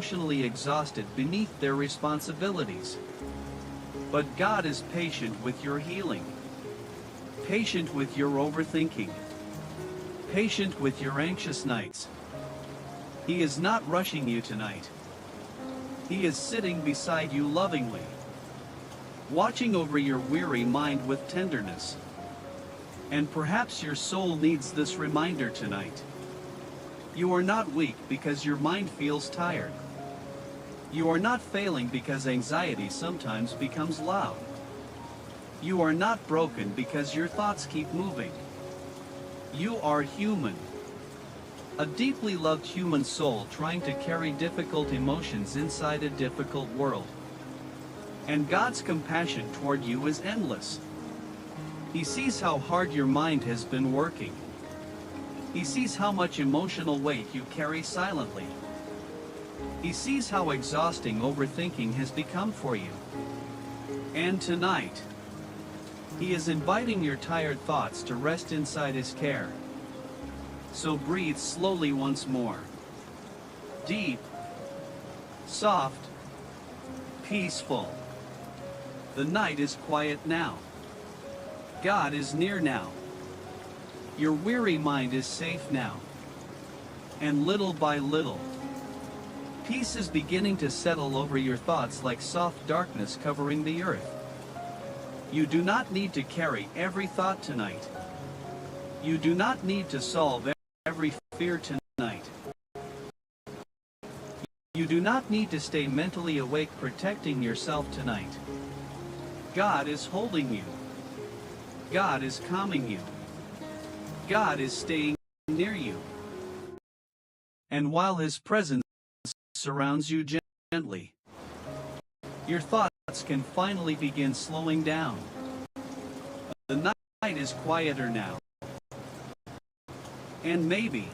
emotionally exhausted beneath their responsibilities. But God is patient with your healing, patient with your overthinking, patient with your anxious nights. He is not rushing you tonight. He is sitting beside you lovingly, watching over your weary mind with tenderness. And perhaps your soul needs this reminder tonight. You are not weak because your mind feels tired. You are not failing because anxiety sometimes becomes loud. You are not broken because your thoughts keep moving. You are human. A deeply loved human soul trying to carry difficult emotions inside a difficult world. And God's compassion toward you is endless. He sees how hard your mind has been working. He sees how much emotional weight you carry silently. He sees how exhausting overthinking has become for you. And tonight, He is inviting your tired thoughts to rest inside His care. So breathe slowly once more. Deep, soft, peaceful. The night is quiet now. God is near now. Your weary mind is safe now. And little by little, peace is beginning to settle over your thoughts like soft darkness covering the earth. You do not need to carry every thought tonight. You do not need to solve every fear tonight. You do not need to stay mentally awake protecting yourself tonight. God is holding you. God is calming you. God is staying near you. And while His presence surrounds you gently, your thoughts can finally begin slowing down. The night is quieter now. And maybe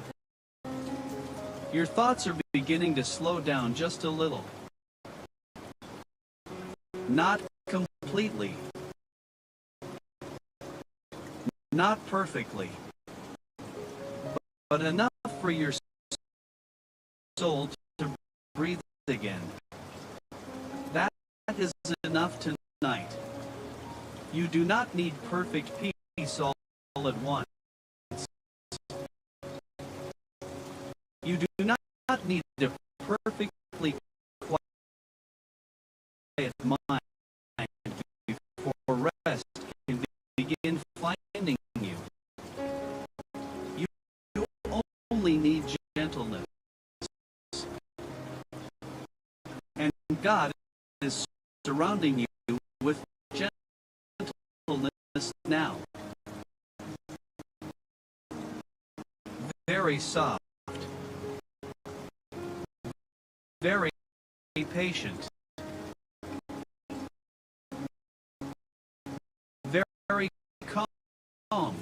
your thoughts are beginning to slow down just a little. Not completely. Not perfectly. But enough for your soul to breathe again. That is enough tonight. You do not need perfect peace all at once. You do not need a perfectly quiet mind before rest can begin finding you. You only need gentleness. And God is surrounding you with gentleness now. Very soft. Very patient. Very calm.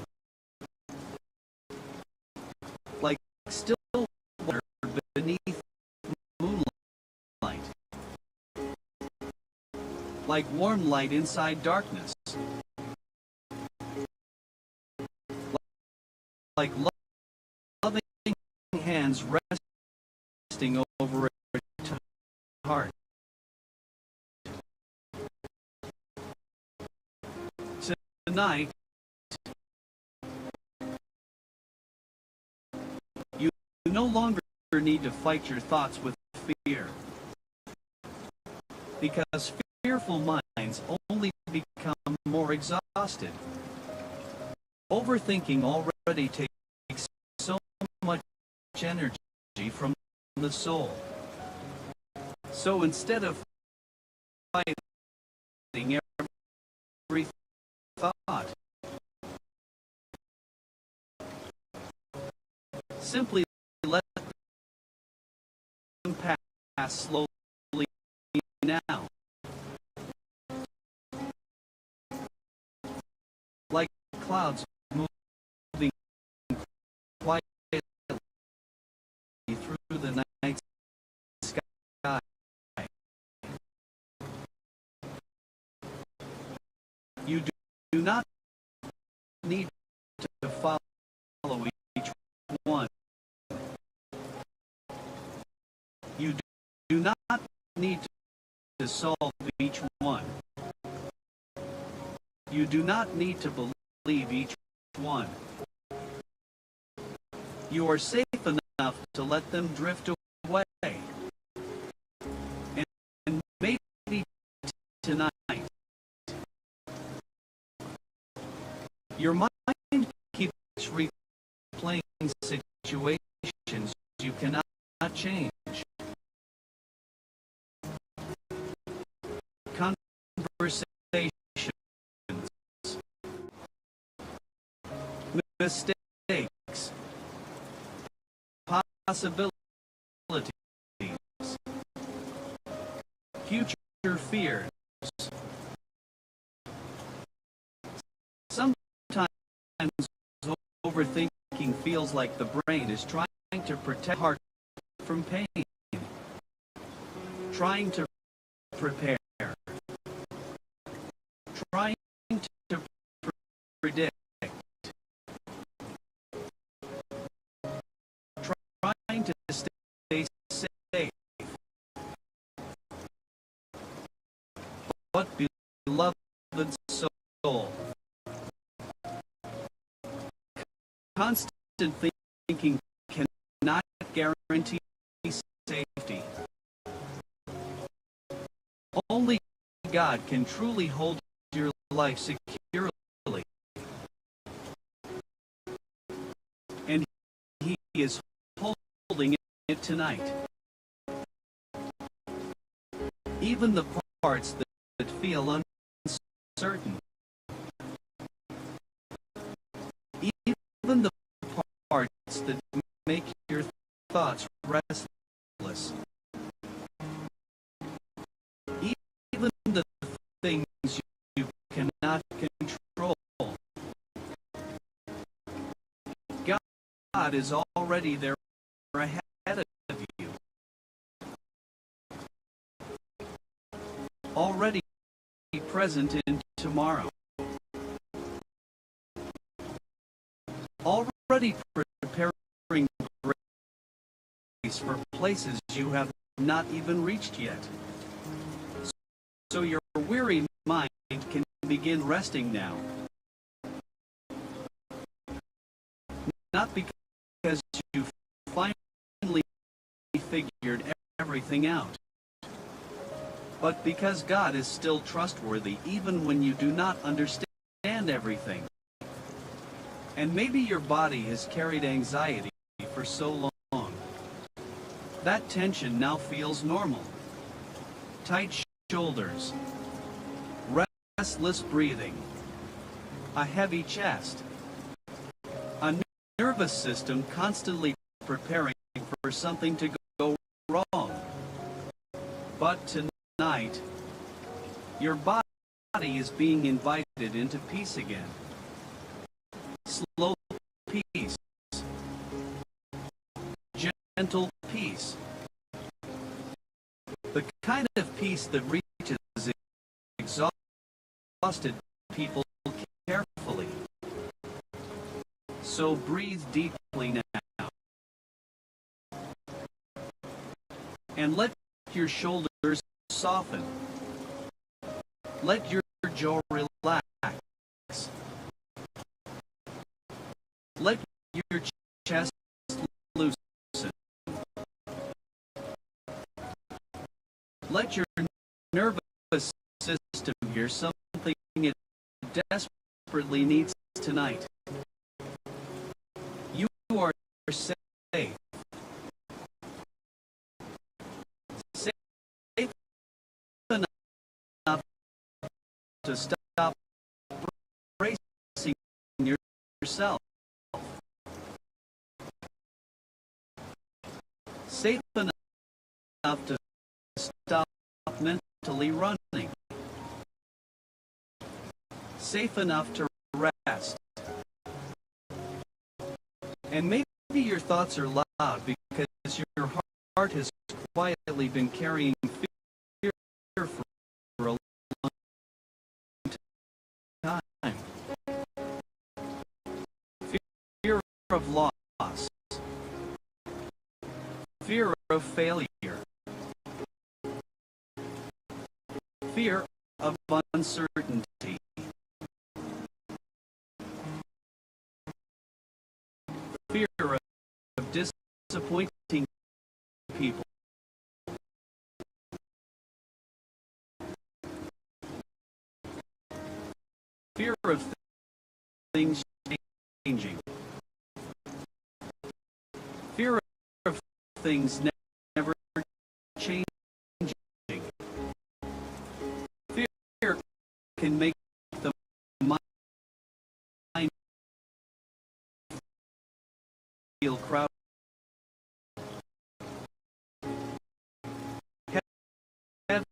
Like still water beneath moonlight. Like warm light inside darkness. Like loving hands resting over a heart. Tonight, you no longer need to fight your thoughts with fear. Because fearful minds only become more exhausted. Overthinking already takes so much energy from the soul. So instead of fighting every thought, simply let them pass slowly now. Like clouds moving quietly through the night sky. You do not need to follow each one. You do not need to solve each one. You do not need to believe each one. You are safe enough to let them drift away. And maybe tonight, your mind keeps replaying situations you cannot change. Conversations, mistakes, possibilities, future fears. Sometimes overthinking feels like the brain is trying to protect the heart from pain, trying to prepare, trying to predict, trying to stay safe. But beloved soul, constant thinking cannot guarantee safety. Only God can truly hold your life securely. And He is holding it tonight. Even the parts that feel uncertain. Even the parts that make your thoughts restless. Even the things you cannot control. God is already there ahead of you. Already present in tomorrow. Already preparing grace for places you have not even reached yet. So your weary mind can begin resting now. Not because you finally figured everything out, but because God is still trustworthy even when you do not understand everything. And maybe your body has carried anxiety for so long. That tension now feels normal. Tight shoulders, restless breathing, a heavy chest, a nervous system constantly preparing for something to go wrong. But tonight, your body is being invited into peace again. Slow peace, gentle peace, the kind of peace that reaches exhausted people carefully. So breathe deeply now, and let your shoulders soften. Let your jaw relax. Let your chest loosen. Let your nervous system hear something it desperately needs tonight. You are safe. Safe enough to stop bracing yourself. Safe enough to stop mentally running. Safe enough to rest. And maybe your thoughts are loud because your heart has quietly been carrying fear for a long time. Fear of loss. Fear of failure. Fear of uncertainty. Fear of disappointing people. Fear of things changing. Fear of things never changing. Fear can make the mind feel crowded. Heavy.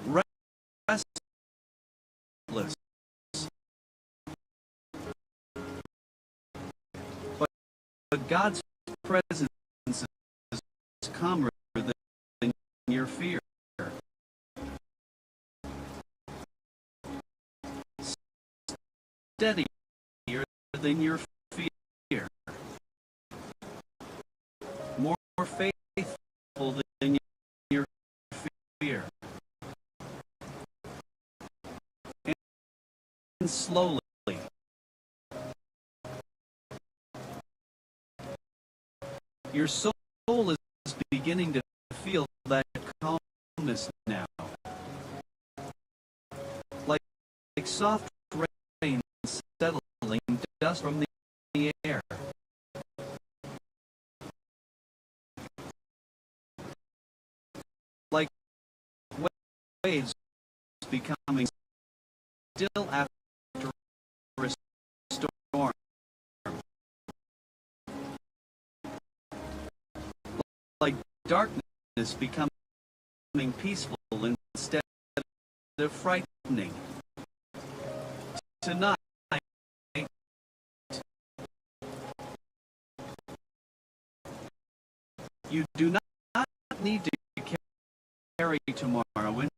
Restless. But God's presence is calmer than your fear. Steadier than your fear. More faithful than your fear. And slowly, your soul is beginning to feel that calmness now. Like soft rain settling dust from the air. Like waves becoming still after a storm. Like darkness becoming peaceful instead of frightening. Tonight, you do not need to carry tomorrow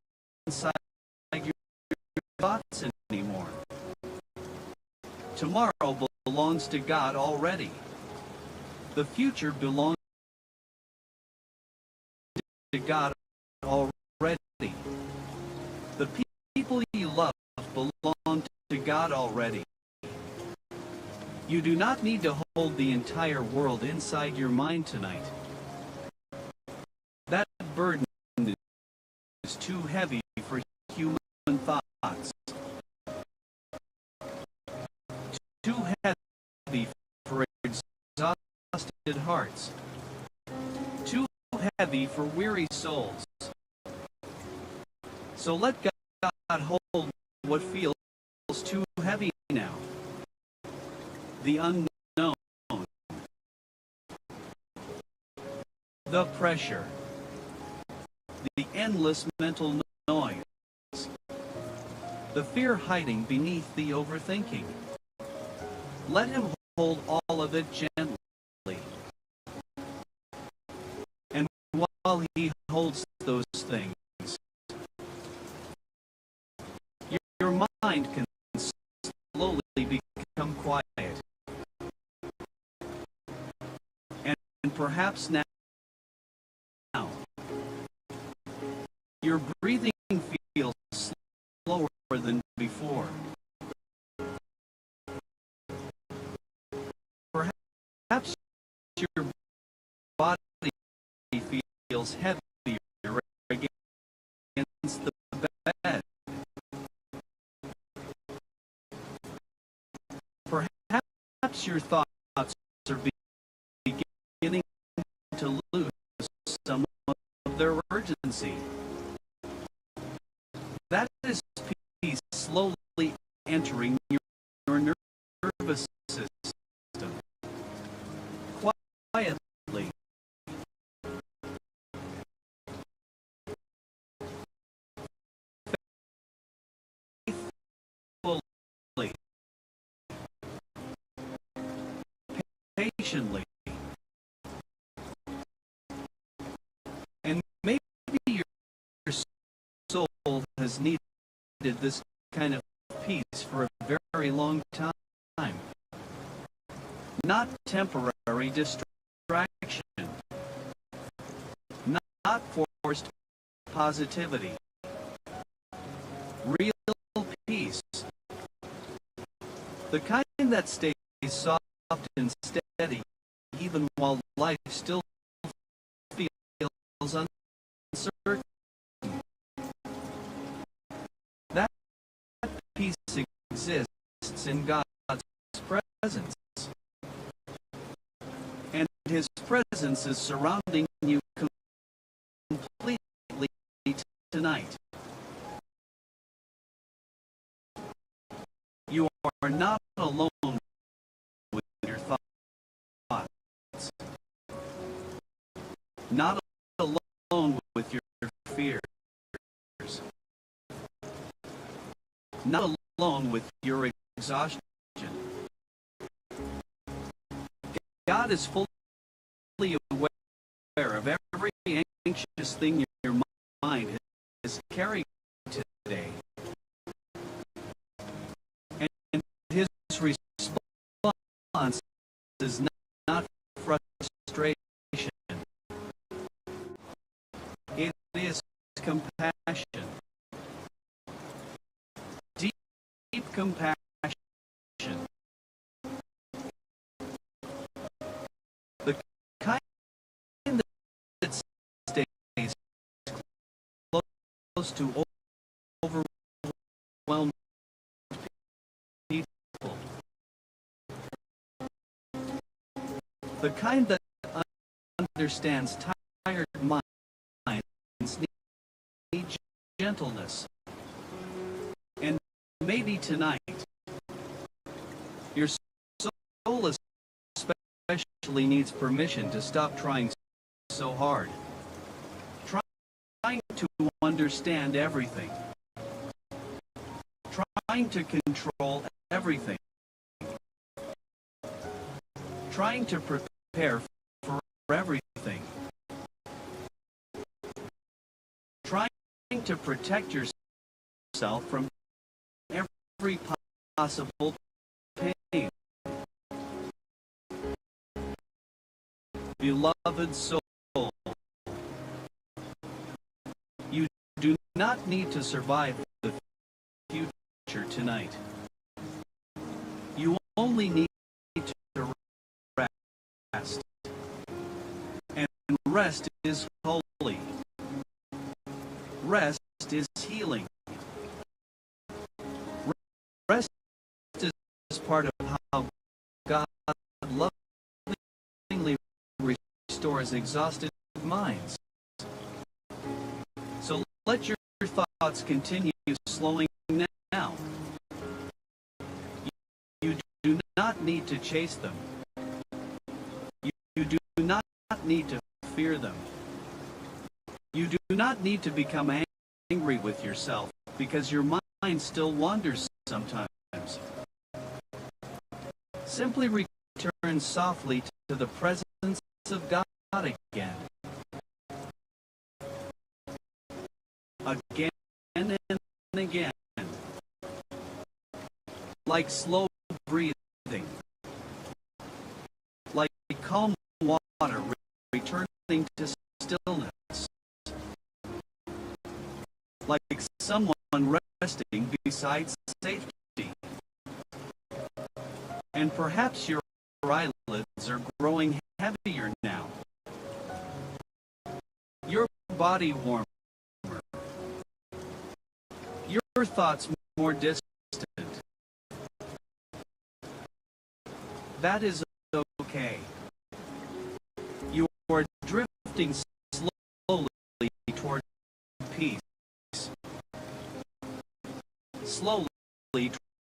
inside your thoughts anymore. Tomorrow belongs to God already. The future belongs to God already. The people you love belong to God already. You do not need to hold the entire world inside your mind tonight. That burden is too heavy for human thoughts. Too heavy for exhausted hearts. Too heavy for weary souls. So let God hold what feels too heavy now. The unknown. The pressure. The endless mental noise. The fear hiding beneath the overthinking. Let Him hold all of it gently. And while He holds those things, your mind can slowly become quiet. And perhaps now, your breathing feels slower than before. Perhaps your body feels heavier against the bed. Perhaps your thoughts are beginning to lose some of their urgency. That is peace slowly entering your nervous system. Quietly. Faithfully. Patiently. And maybe your soul has needed this kind of peace for a very long time. Not temporary distraction, positivity. Real peace. The kind that stays soft and steady even while life still feels uncertain. That peace exists in God's presence. And His presence is surrounding you completely tonight. You are not alone with your thoughts. Not alone with your fears. Not alone with your exhaustion. God is fully aware of every anxious thing your mind is carrying today. And His response is not frustration. It is compassion. Deep compassion. The kind that stays close to overwhelmed people. The kind that understands tired minds need gentleness. And maybe tonight, your soul especially needs permission to stop trying so hard. Trying to understand everything. Trying to control everything. Trying to prepare for everything. Trying to protect yourself from every possible pain. Beloved soul, you do not need to survive the future tonight. You only need to rest. And rest is holy. Rest is healing. Rest is part of how God lovingly restores exhausted minds. So let your thoughts continue slowing now. You do not need to chase them. You do not need to fear them. You do not need to become angry with yourself because your mind still wanders sometimes. Simply return softly to the presence of God again. Again and again. Like slow breathing. Like calm water returning to stillness. Like someone resting beside safety. And perhaps your eyelids are growing heavier now. Your body warmer. Your thoughts more distant. That is okay. You are drifting slowly toward peace. Slowly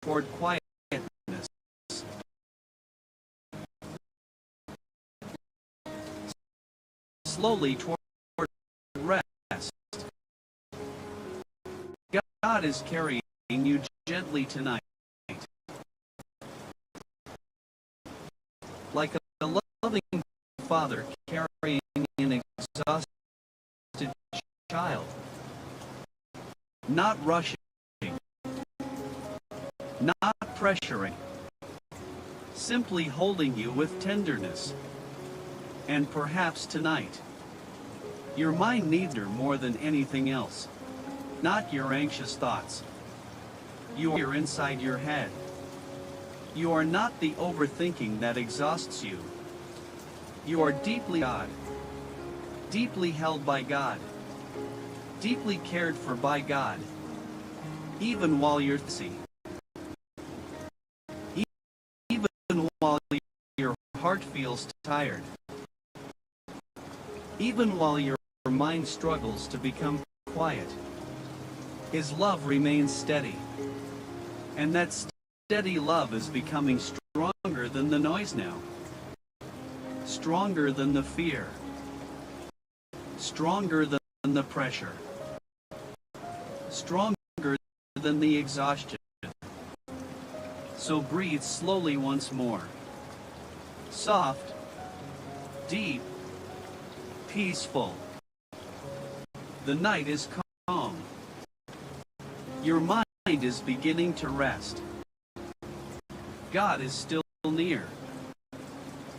toward quietness. Slowly toward rest. God is carrying you gently tonight. Like a loving father carrying an exhausted child. Not rushing. Not pressuring. Simply holding you with tenderness. And perhaps tonight, Your mind needs her more than anything else. Not your anxious thoughts. You are inside your head. You are not the overthinking that exhausts you. You are deeply God. Deeply held by God. Deeply cared for by God. Even while you're busy. Even while your heart feels tired. Even while your mind struggles to become quiet. His love remains steady. And that steady love is becoming stronger than the noise now. Stronger than the fear. Stronger than the pressure. Stronger than the exhaustion. So breathe slowly once more. Soft, deep, peaceful. The night is calm. Your mind is beginning to rest. God is still near.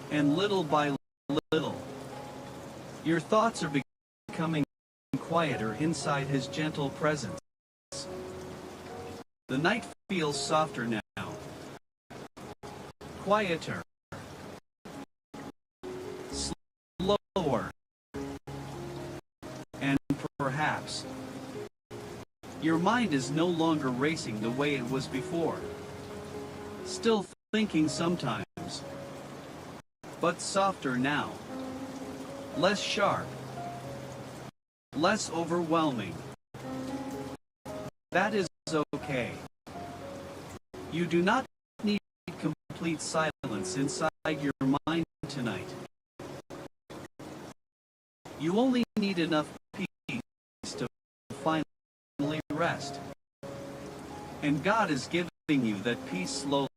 And little by little, your thoughts are becoming quieter inside His gentle presence. The night feels softer now. Quieter. Slower. And perhaps your mind is no longer racing the way it was before. Still thinking sometimes, but softer now. Less sharp. Less overwhelming. That is okay. You do not need complete silence inside your mind tonight. You only need enough peace to finally rest. And God is giving you that peace slowly,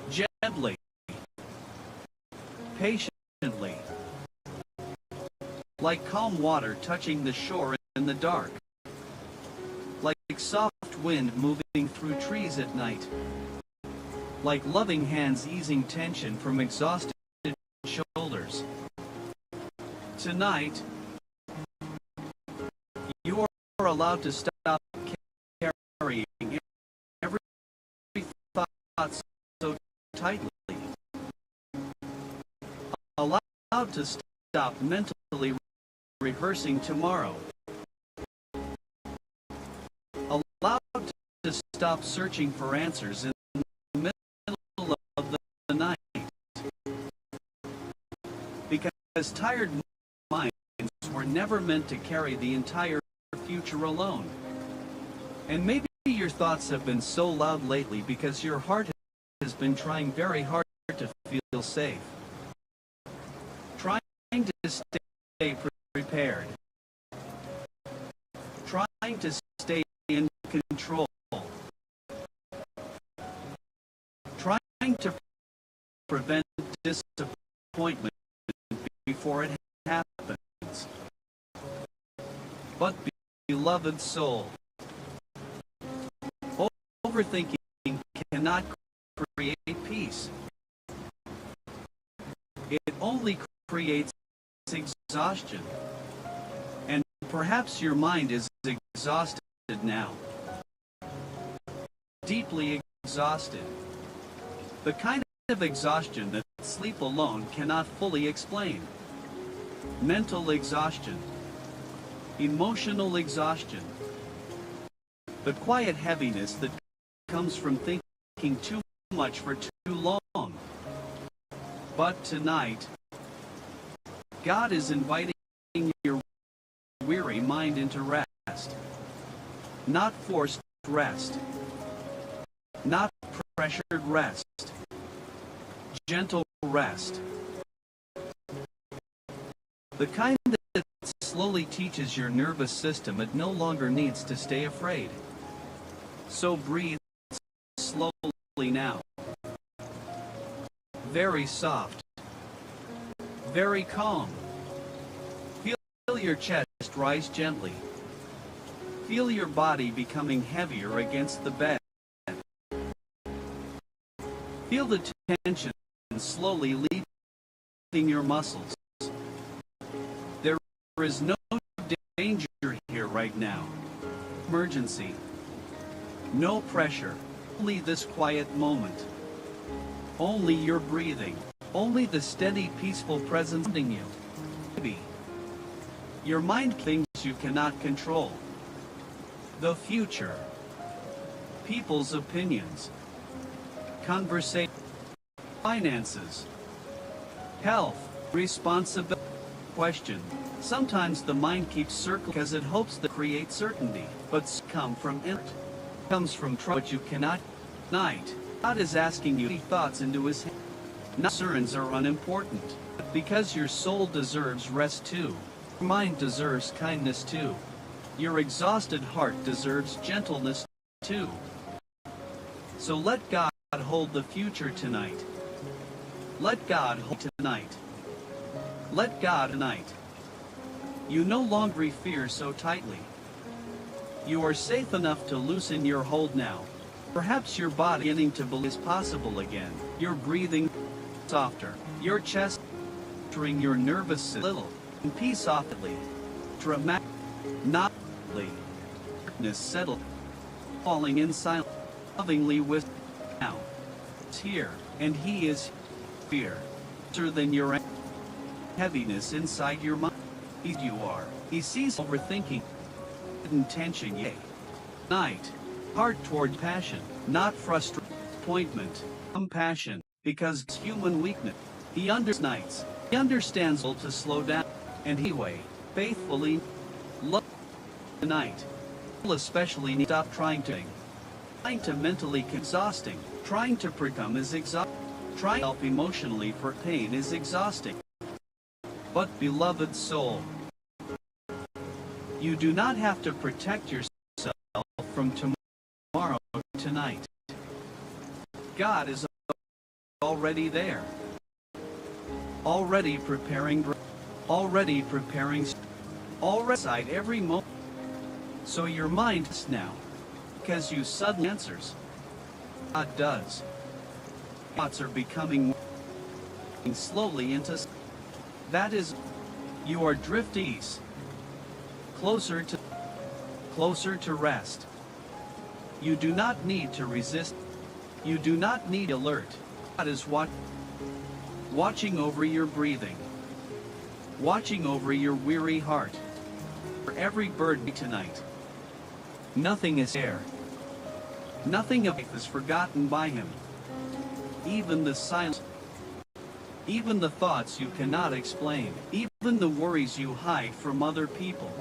gently, patiently, like calm water touching the shore in the dark, like soft wind moving through trees at night, like loving hands easing tension from exhausted shoulders. Tonight, you are allowed to stop carrying every thought so tightly. Allowed to stop mentally rehearsing tomorrow. Allowed to stop searching for answers in the middle of the night. Because tired minds were never meant to carry the entire future alone. And maybe your thoughts have been so loud lately because your heart has been trying very hard to feel safe. Trying to stay prepared. Trying to stay in control. Trying to prevent disappointment before it happens. But beloved soul, overthinking cannot create peace. It only creates exhaustion. And perhaps your mind is exhausted now. Deeply exhausted. The kind of exhaustion that sleep alone cannot fully explain. Mental exhaustion. Emotional exhaustion. The quiet heaviness that comes from thinking too much for too long. But tonight, God is inviting your weary mind into rest. Not forced rest. Not pressured rest. Gentle rest. The kind that slowly teaches your nervous system it no longer needs to stay afraid. So breathe slowly now. Very soft. Very calm. Feel your chest rise gently. Feel your body becoming heavier against the bed. Feel the tension slowly leaving your muscles. is no danger here right now. Emergency. No pressure. Only this quiet moment. Only your breathing. Only the steady, peaceful presence surrounding you. Maybe. Your mind things you cannot control. The future. People's opinions. Conversation. Finances. Health. Responsibility. Question. Sometimes the mind keeps circling because it hopes to create certainty, but come from it. Comes from what you cannot. Night. God is asking you to put thoughts into his head. Concerns are unimportant, because your soul deserves rest too. Your mind deserves kindness too. Your exhausted heart deserves gentleness too. So let God hold the future tonight. Let God hold tonight. Let God tonight. You no longer fear so tightly. You are safe enough to loosen your hold now. Perhaps your body beginning to believe is possible again. Your breathing softer. Your chest entering your nervous system little. And peace softly. Dramatic. Notly. Darkness settled. Falling in silence. Lovingly whisper. Now. It's here. And he is fear. Closer than your heaviness inside your mind. You are. He sees overthinking. Hidden tension. Yea. Night. Heart toward passion. Not frustration. Appointment. Compassion. Because it's human weakness. He understands. He understands to slow down. And he way. Faithfully. Love. Tonight. Especially need stop trying to mentally exhausting. Trying to become is exhausting. Trying to help emotionally for pain is exhausting. But beloved soul, you do not have to protect yourself from tomorrow tonight. God is already there. Already preparing, already inside every moment. So your mind is now, because you suddenly answers. God does. Thoughts are becoming slowly into. That is, you are drifting east, closer to rest. You do not need to resist. You do not need alert. God is watching over your breathing, watching over your weary heart. For every bird tonight, nothing is there. Nothing of life is forgotten by him. Even the silence. Even the thoughts you cannot explain, even the worries you hide from other people.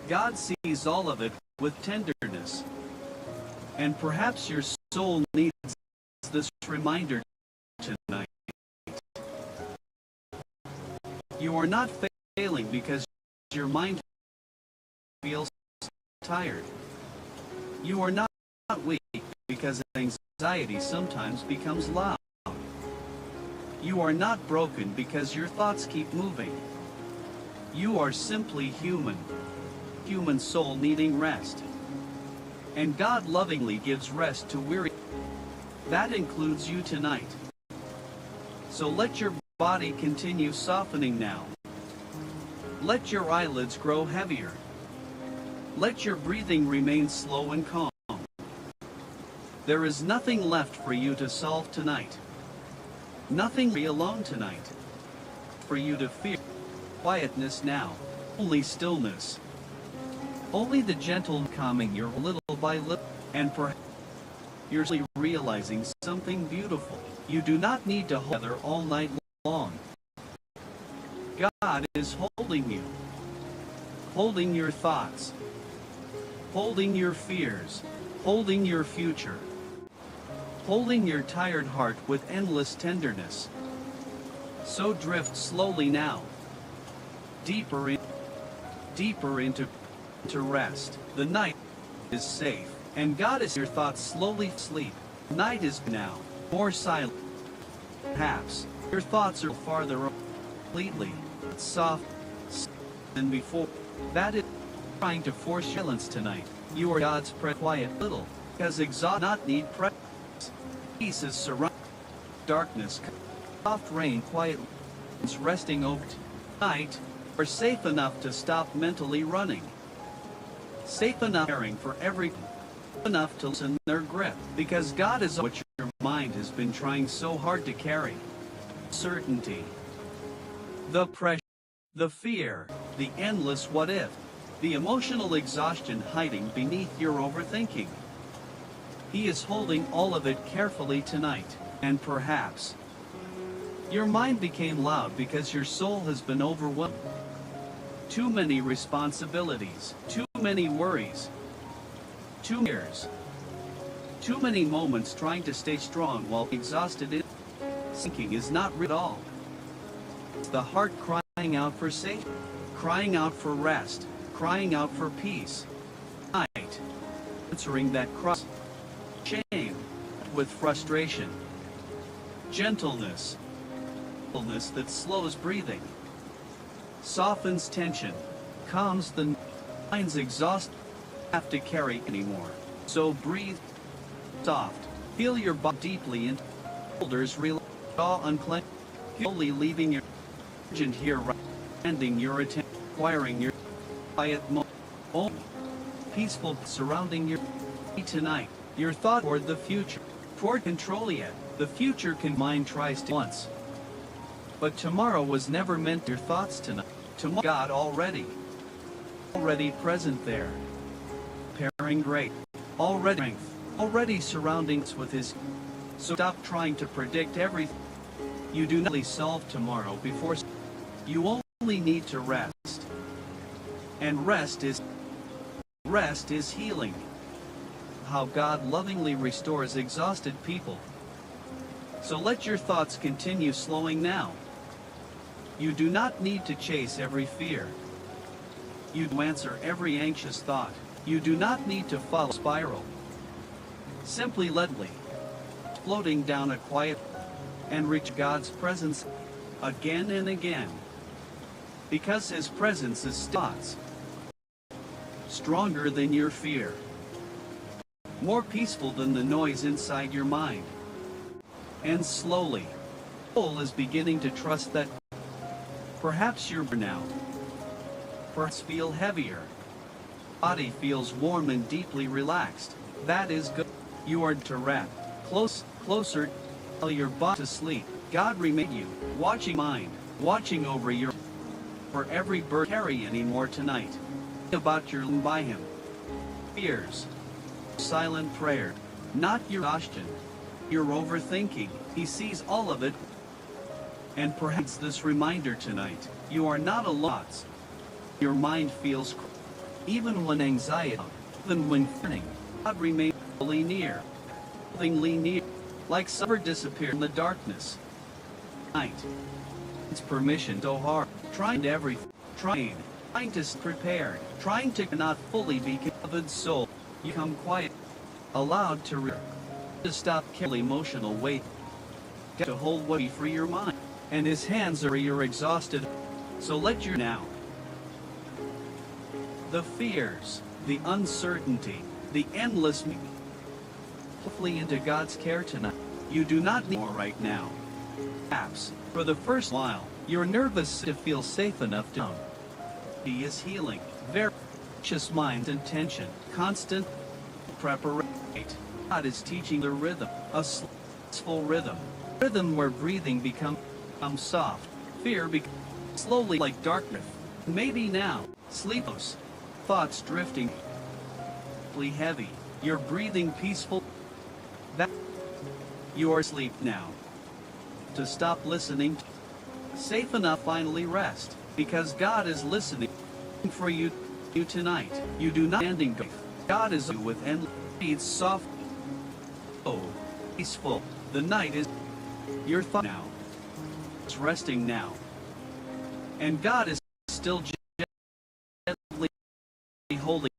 God sees all of it with tenderness. And perhaps your soul needs this reminder tonight. You are not failing because your mind feels tired. You are not weak because anxiety sometimes becomes loud. You are not broken because your thoughts keep moving. You are simply human. Human soul needing rest. And God lovingly gives rest to weary. That includes you tonight. So let your body continue softening now. Let your eyelids grow heavier. Let your breathing remain slow and calm. There is nothing left for you to solve tonight. Nothing to be alone tonight. For you to fear. Quietness now. Only stillness. Only the gentle calming you little by little. And perhaps you're realizing something beautiful. You do not need to hold together all night long. God is holding you. Holding your thoughts. Holding your fears. Holding your future. Holding your tired heart with endless tenderness. So drift slowly now. Deeper into rest. The night is safe, and God is your thoughts slowly sleep. Night is now more silent. Perhaps your thoughts are farther completely soft than before. That is trying to force silence tonight. You are God's quiet little, because exhaust not need presence. Peace is surrounded. Darkness, soft rain, quiet, resting over tonight. Are safe enough to stop mentally running. Safe enough caring for everything. Enough to loosen their grip. Because God is what your mind has been trying so hard to carry. Certainty. The pressure. The fear. The endless what if. The emotional exhaustion hiding beneath your overthinking. He is holding all of it carefully tonight. And perhaps your mind became loud because your soul has been overwhelmed. Too many responsibilities, too many worries, too many years, too many moments trying to stay strong while exhausted. Sinking is not real at all. It's the heart crying out for safety, crying out for rest, crying out for peace. Night, answering that cry, shame with frustration, gentleness that slows breathing, softens tension, calms the mind's exhausted. Have to carry anymore. So breathe soft. Feel your body deeply into shoulders relax, jaw unclench, slowly leaving your urgent here, ending your attention, acquiring your quiet moment, only peaceful surrounding your tonight. Your thought toward the future, toward control yet. The future mind tries to once. But tomorrow was never meant your thoughts tonight. Tomorrow God already present there. Preparing great. Already strength. Already surrounding us with his. So stop trying to predict everything. You do not solve tomorrow before. You only need to rest. And rest is healing. How God lovingly restores exhausted people. So let your thoughts continue slowing now. You do not need to chase every fear. You do answer every anxious thought. You do not need to follow spiral. Simply let me floating down a quiet and reach God's presence again and again. Because his presence is thoughts stronger than your fear, more peaceful than the noise inside your mind. And slowly, soul is beginning to trust that perhaps you're now. Perhaps feel heavier. Body feels warm and deeply relaxed. That is good. You are to wrap closer, tell your body to sleep. God remain you, watching mind, watching over your. For every bird carry anymore tonight. About your by him. Fears. Silent prayer. Not your exhaustion. Your overthinking. He sees all of it. And perhaps this reminder tonight, you are not alone. Your mind feels even when anxiety, even when fearing, God remains fully near, lovingly near, like summer disappear in the darkness. Night. It's permission so hard, trying to everything, trying to prepare, trying to not fully be beloved soul. You come quiet, allowed to stop carrying emotional weight, to hold weight for your mind, and his hands are your exhausted. So let your now. The fears, the uncertainty, the endless flee into God's care tonight. You do not need more right now. Perhaps, for the first while, you're nervous to feel safe enough to. He is healing, very anxious mind and tension, constant preparation. God is teaching the rhythm, a slow rhythm where breathing becomes soft, fear becomes slowly like darkness. Maybe now, sleepless, thoughts drifting, heavy, you're breathing peaceful. That you are asleep now. To stop listening, safe enough finally rest, because God is listening for you tonight. You do not ending grief. God is with endless soft, peaceful. The night is your thought now. It's resting now. And God is still gently holding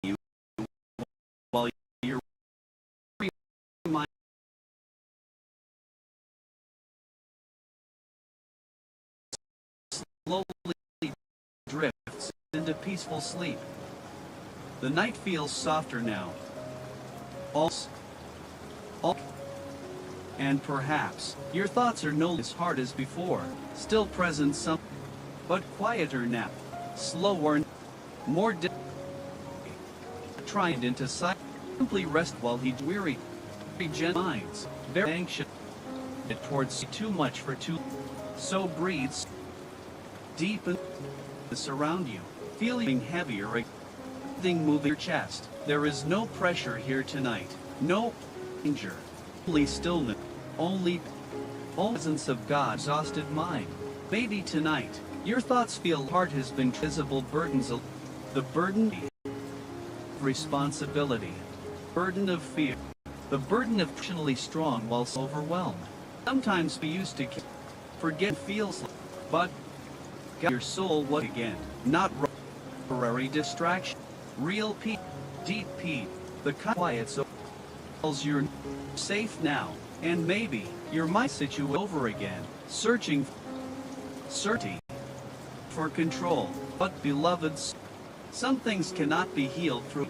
you while your mind slowly drifts into peaceful sleep. The night feels softer now. And perhaps your thoughts are no as hard as before, still present some. but quieter now, slower, more tried into silence. Simply rest while he weary, minds, very anxious, towards too much for too. So breathes deep and surround you, feeling heavier, breathing moving your chest. There is no pressure here tonight, no danger, only stillness, only presence of God's exhausted mind. Maybe tonight, your thoughts feel heart has been visible burdens, the burden of responsibility, burden of fear, the burden of emotionally strong while overwhelmed. Sometimes we used to forget feels like, but God, your soul was again, not temporary distraction, real peace, deep peace, the quiet so tells you're safe now, and maybe your mind situation over again, searching for control. But beloveds, some things cannot be healed through,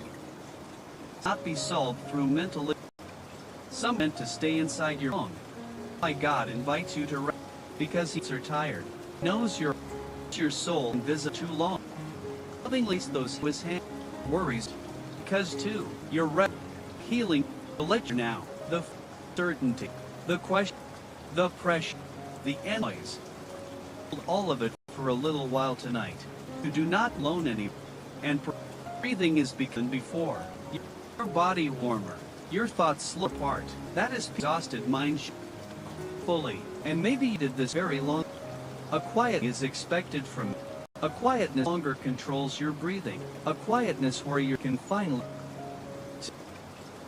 not be solved through mental. Some meant to stay inside your own. Why God invites you to rest, because He's tired, knows your soul and visit too long. Lovingly those who His hand worries, because too your rest, healing, the lecture now, the certainty, the question, the pressure, the endless, all of it for a little while tonight. You do not loan any, and breathing is begun before. Your body warmer, your thoughts slow apart. That is exhausted mind fully, and maybe you did this very long. A quiet is expected from you. A quietness no longer controls your breathing. A quietness where you can finally.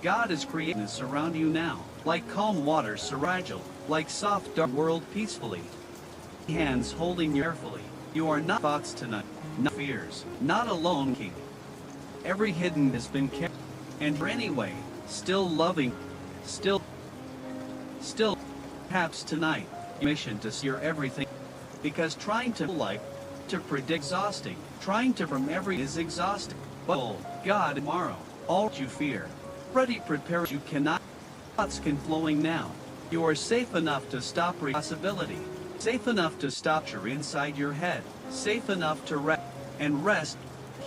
God is creating this around you now, like calm water so fragile, like soft dark world peacefully. Hands holding you carefully. You are not thoughts tonight, not fears, not alone, King. Every hidden has been kept, and anyway, still loving, still, perhaps tonight, mission to see everything, because trying to life, to predict exhausting, trying to from every is exhausting. But God tomorrow, all you fear, ready prepared you cannot, thoughts can flowing now. You are safe enough to stop possibility, safe enough to stop your inside your head, safe enough to rest, and rest,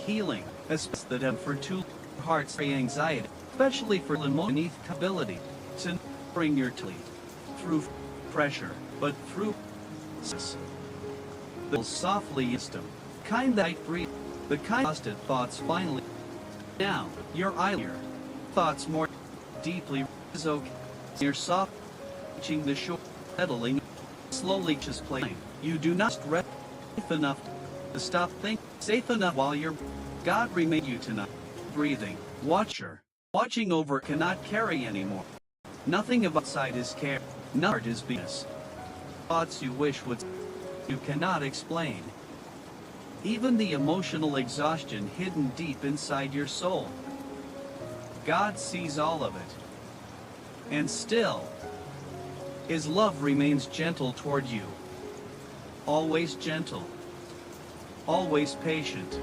healing, especially that for two hearts anxiety, especially for beneath ability, to bring your through pressure, but through the softly wisdom, kind that breathe, the kind exhausted thoughts finally. Now, your thoughts more deeply is okay. You're soft, reaching the shore, settling, slowly just playing. You do not rest safe enough to stop thinking, safe enough while you're. God remain you tonight, breathing, watching over cannot carry anymore. Nothing of outside is care, none is business. Thoughts you wish would, you cannot explain. Even the emotional exhaustion hidden deep inside your soul. God sees all of it. And still, His love remains gentle toward you. Always gentle. Always patient.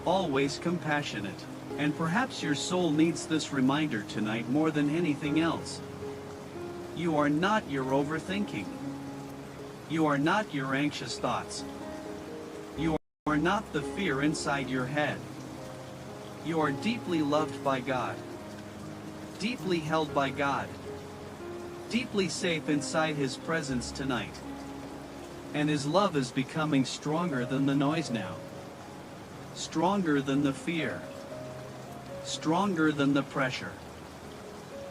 Always compassionate. And perhaps your soul needs this reminder tonight more than anything else. You are not your overthinking. You are not your anxious thoughts. You are not the fear inside your head. You are deeply loved by God. Deeply held by God. Deeply safe inside His presence tonight. And His love is becoming stronger than the noise now. Stronger than the fear. Stronger than the pressure.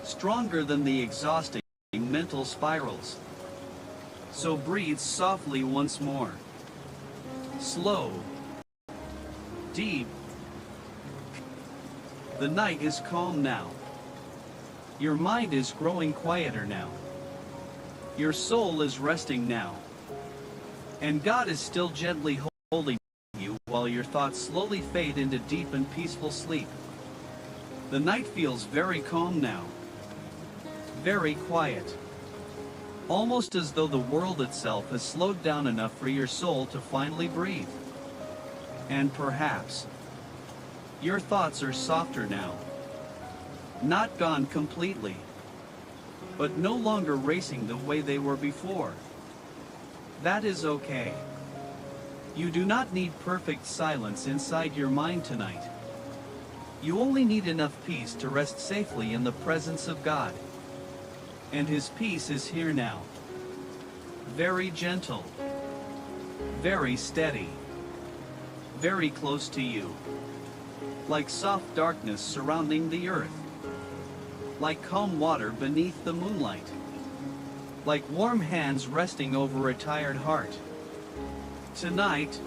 Stronger than the exhausting mental spirals. So breathe softly once more. Slow. Deep. The night is calm now. Your mind is growing quieter now. Your soul is resting now. And God is still gently holding you while your thoughts slowly fade into deep and peaceful sleep. The night feels very calm now. Very quiet. Almost as though the world itself has slowed down enough for your soul to finally breathe. And perhaps your thoughts are softer now. Not gone completely, but no longer racing the way they were before. That is okay. You do not need perfect silence inside your mind tonight. You only need enough peace to rest safely in the presence of God. And His peace is here now. Very gentle. Very steady. Very close to you. Like soft darkness surrounding the earth. Like calm water beneath the moonlight. Like warm hands resting over a tired heart. Tonight,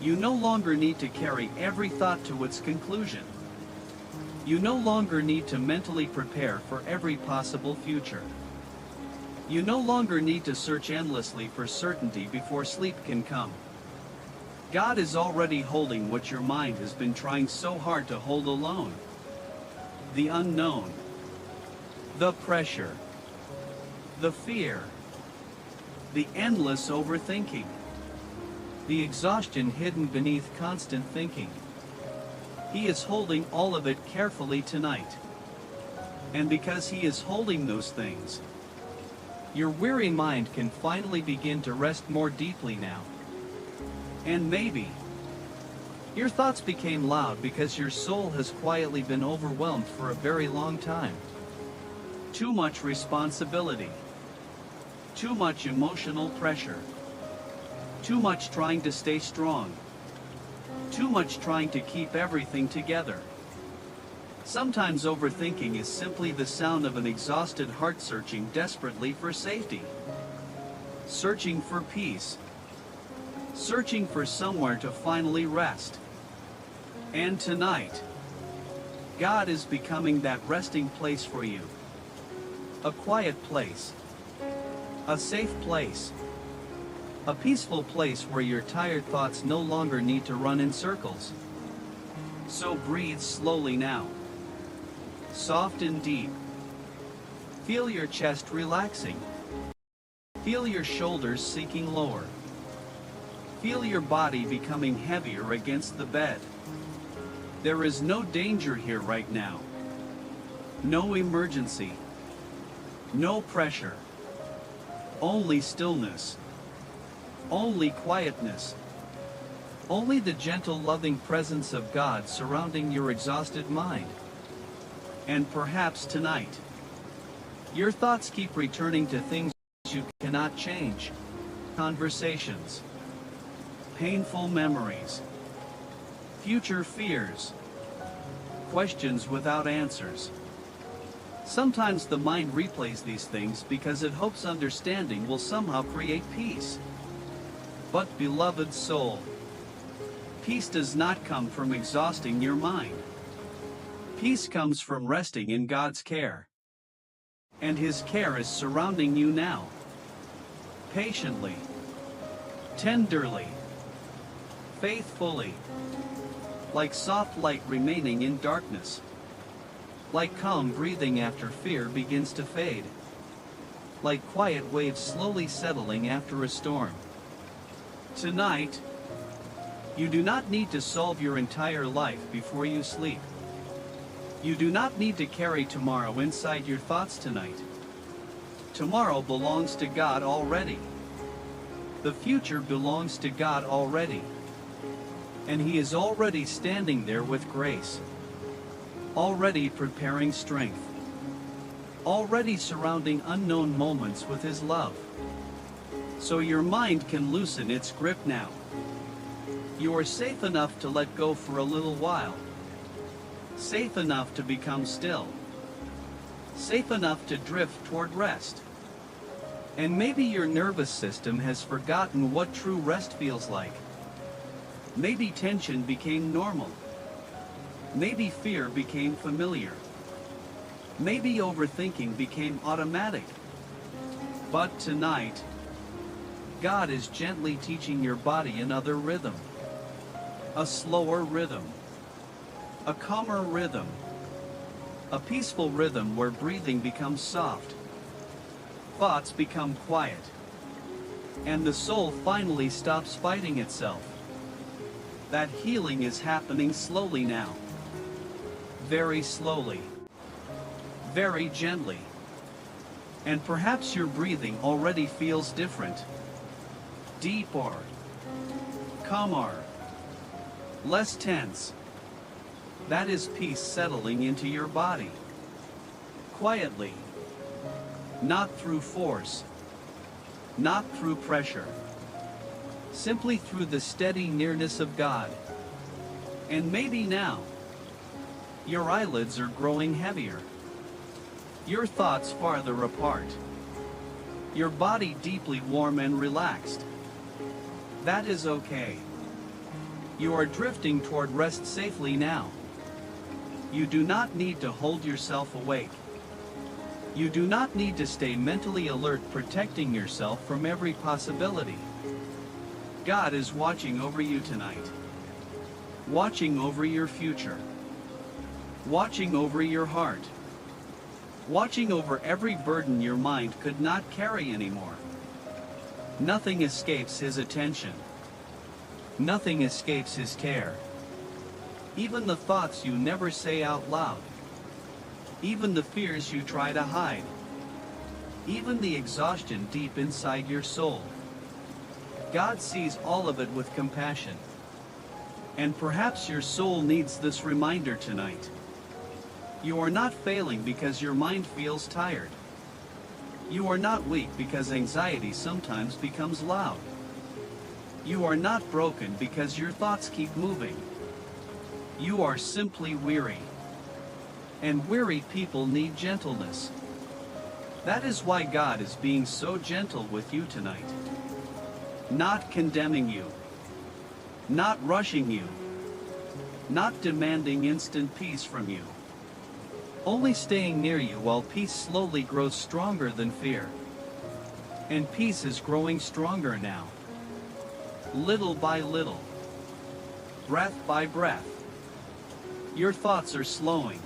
you no longer need to carry every thought to its conclusion. You no longer need to mentally prepare for every possible future. You no longer need to search endlessly for certainty before sleep can come. God is already holding what your mind has been trying so hard to hold alone. The unknown. The pressure. The fear. The endless overthinking. The exhaustion hidden beneath constant thinking. He is holding all of it carefully tonight. And because He is holding those things, your weary mind can finally begin to rest more deeply now. And maybe your thoughts became loud because your soul has quietly been overwhelmed for a very long time. Too much responsibility. Too much emotional pressure. Too much trying to stay strong. Too much trying to keep everything together. Sometimes overthinking is simply the sound of an exhausted heart searching desperately for safety. Searching for peace. Searching for somewhere to finally rest. And tonight, God is becoming that resting place for you. A quiet place. A safe place. A peaceful place where your tired thoughts no longer need to run in circles. So breathe slowly now. Soft and deep. Feel your chest relaxing. Feel your shoulders sinking lower. Feel your body becoming heavier against the bed. There is no danger here right now. No emergency. No pressure. Only stillness. Only quietness. Only the gentle, loving presence of God surrounding your exhausted mind. And perhaps tonight, your thoughts keep returning to things you cannot change. Conversations. Painful memories. Future fears. Questions without answers. Sometimes the mind replays these things because it hopes understanding will somehow create peace. But beloved soul, peace does not come from exhausting your mind. Peace comes from resting in God's care. And His care is surrounding you now. Patiently. Tenderly. Faithfully. Like soft light remaining in darkness. Like calm breathing after fear begins to fade. Like quiet waves slowly settling after a storm. Tonight, you do not need to solve your entire life before you sleep. You do not need to carry tomorrow inside your thoughts tonight. Tomorrow belongs to God already. The future belongs to God already. And He is already standing there with grace. Already preparing strength. Already surrounding unknown moments with His love. So your mind can loosen its grip now. You are safe enough to let go for a little while. Safe enough to become still. Safe enough to drift toward rest. And maybe your nervous system has forgotten what true rest feels like. Maybe tension became normal. Maybe fear became familiar. Maybe overthinking became automatic. But tonight, God is gently teaching your body another rhythm. A slower rhythm. A calmer rhythm. A peaceful rhythm where breathing becomes soft. Thoughts become quiet. And the soul finally stops fighting itself. That healing is happening slowly now. Very slowly. Very gently. And perhaps your breathing already feels different. Deeper. calmer, less tense. That is peace settling into your body. Quietly. Not through force. Not through pressure. Simply through the steady nearness of God. And maybe now, your eyelids are growing heavier. Your thoughts farther apart. Your body deeply warm and relaxed. That is okay. You are drifting toward rest safely now. You do not need to hold yourself awake. You do not need to stay mentally alert, protecting yourself from every possibility. God is watching over you tonight. Watching over your future. Watching over your heart. Watching over every burden your mind could not carry anymore. Nothing escapes His attention. Nothing escapes His care. Even the thoughts you never say out loud. Even the fears you try to hide. Even the exhaustion deep inside your soul. God sees all of it with compassion. And perhaps your soul needs this reminder tonight. You are not failing because your mind feels tired. You are not weak because anxiety sometimes becomes loud. You are not broken because your thoughts keep moving. You are simply weary. And weary people need gentleness. That is why God is being so gentle with you tonight. Not condemning you. Not rushing you. Not demanding instant peace from you. Only staying near you while peace slowly grows stronger than fear. And peace is growing stronger now. Little by little. Breath by breath. Your thoughts are slowing.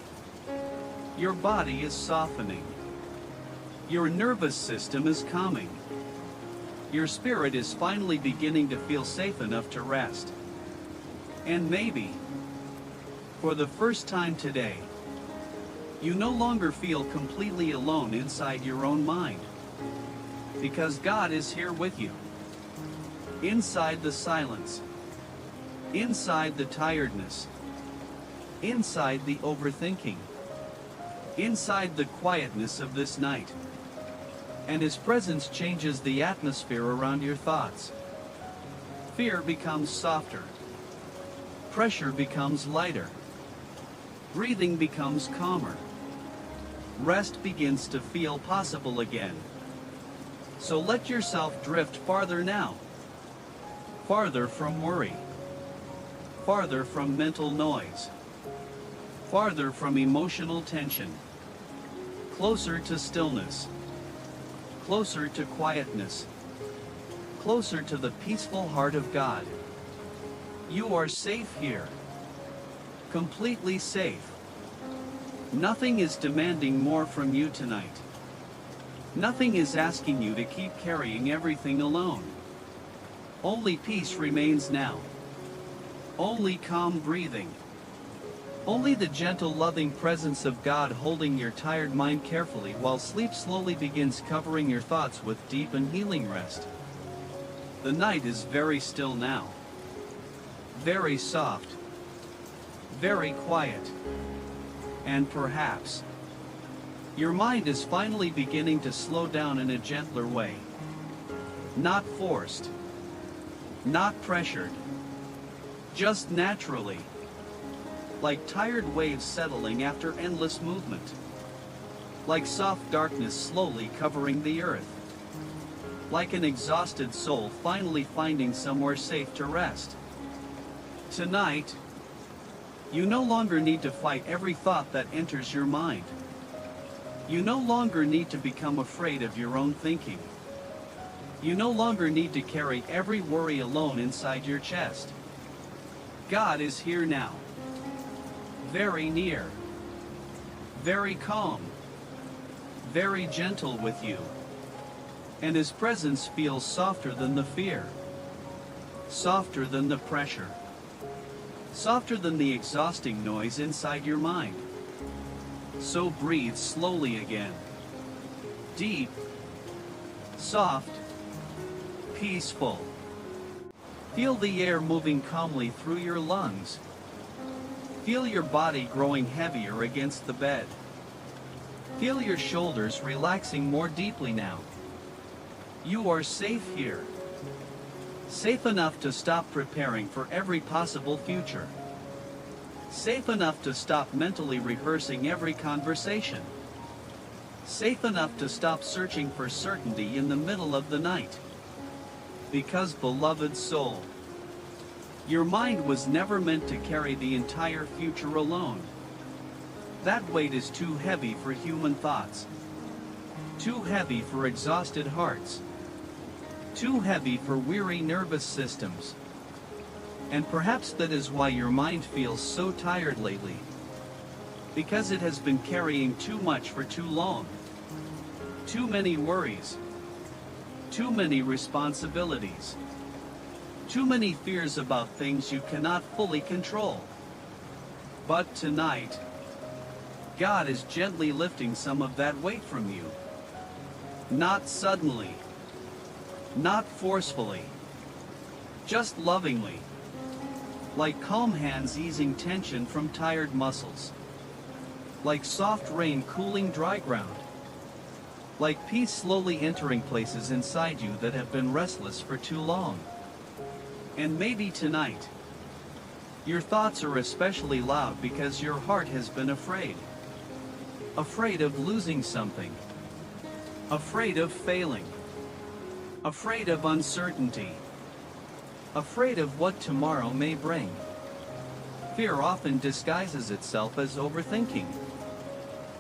Your body is softening. Your nervous system is calming. Your spirit is finally beginning to feel safe enough to rest. And maybe, for the first time today, you no longer feel completely alone inside your own mind. Because God is here with you. Inside the silence. Inside the tiredness. Inside the overthinking. Inside the quietness of this night. And His presence changes the atmosphere around your thoughts. Fear becomes softer. Pressure becomes lighter. Breathing becomes calmer. Rest begins to feel possible again. So let yourself drift farther now. Farther from worry. Farther from mental noise. Farther from emotional tension. Closer to stillness. Closer to quietness. Closer to the peaceful heart of God. You are safe here. Completely safe. Nothing is demanding more from you tonight. Nothing is asking you to keep carrying everything alone. Only peace remains now. Only calm breathing. Only the gentle, loving presence of God holding your tired mind carefully while sleep slowly begins covering your thoughts with deep and healing rest. The night is very still now. Very soft. Very quiet. And perhaps, your mind is finally beginning to slow down in a gentler way. Not forced. Not pressured. Just naturally. Like tired waves settling after endless movement. Like soft darkness slowly covering the earth. Like an exhausted soul finally finding somewhere safe to rest. Tonight, you no longer need to fight every thought that enters your mind. You no longer need to become afraid of your own thinking. You no longer need to carry every worry alone inside your chest. God is here now. Very near. Very calm. Very gentle with you. And His presence feels softer than the fear. Softer than the pressure. Softer than the exhausting noise inside your mind. So breathe slowly again. Deep. Soft. Peaceful. Feel the air moving calmly through your lungs. Feel your body growing heavier against the bed. Feel your shoulders relaxing more deeply now. You are safe here. Safe enough to stop preparing for every possible future. Safe enough to stop mentally rehearsing every conversation. Safe enough to stop searching for certainty in the middle of the night. Because, beloved soul, your mind was never meant to carry the entire future alone. That weight is too heavy for human thoughts. Too heavy for exhausted hearts. Too heavy for weary nervous systems. And perhaps that is why your mind feels so tired lately. Because it has been carrying too much for too long. Too many worries. Too many responsibilities. Too many fears about things you cannot fully control. But tonight, God is gently lifting some of that weight from you. Not suddenly. Not forcefully. Just lovingly. Like calm hands easing tension from tired muscles. Like soft rain cooling dry ground. Like peace slowly entering places inside you that have been restless for too long. And maybe tonight, your thoughts are especially loud because your heart has been afraid. Afraid of losing something. Afraid of failing. Afraid of uncertainty. Afraid of what tomorrow may bring. Fear often disguises itself as overthinking.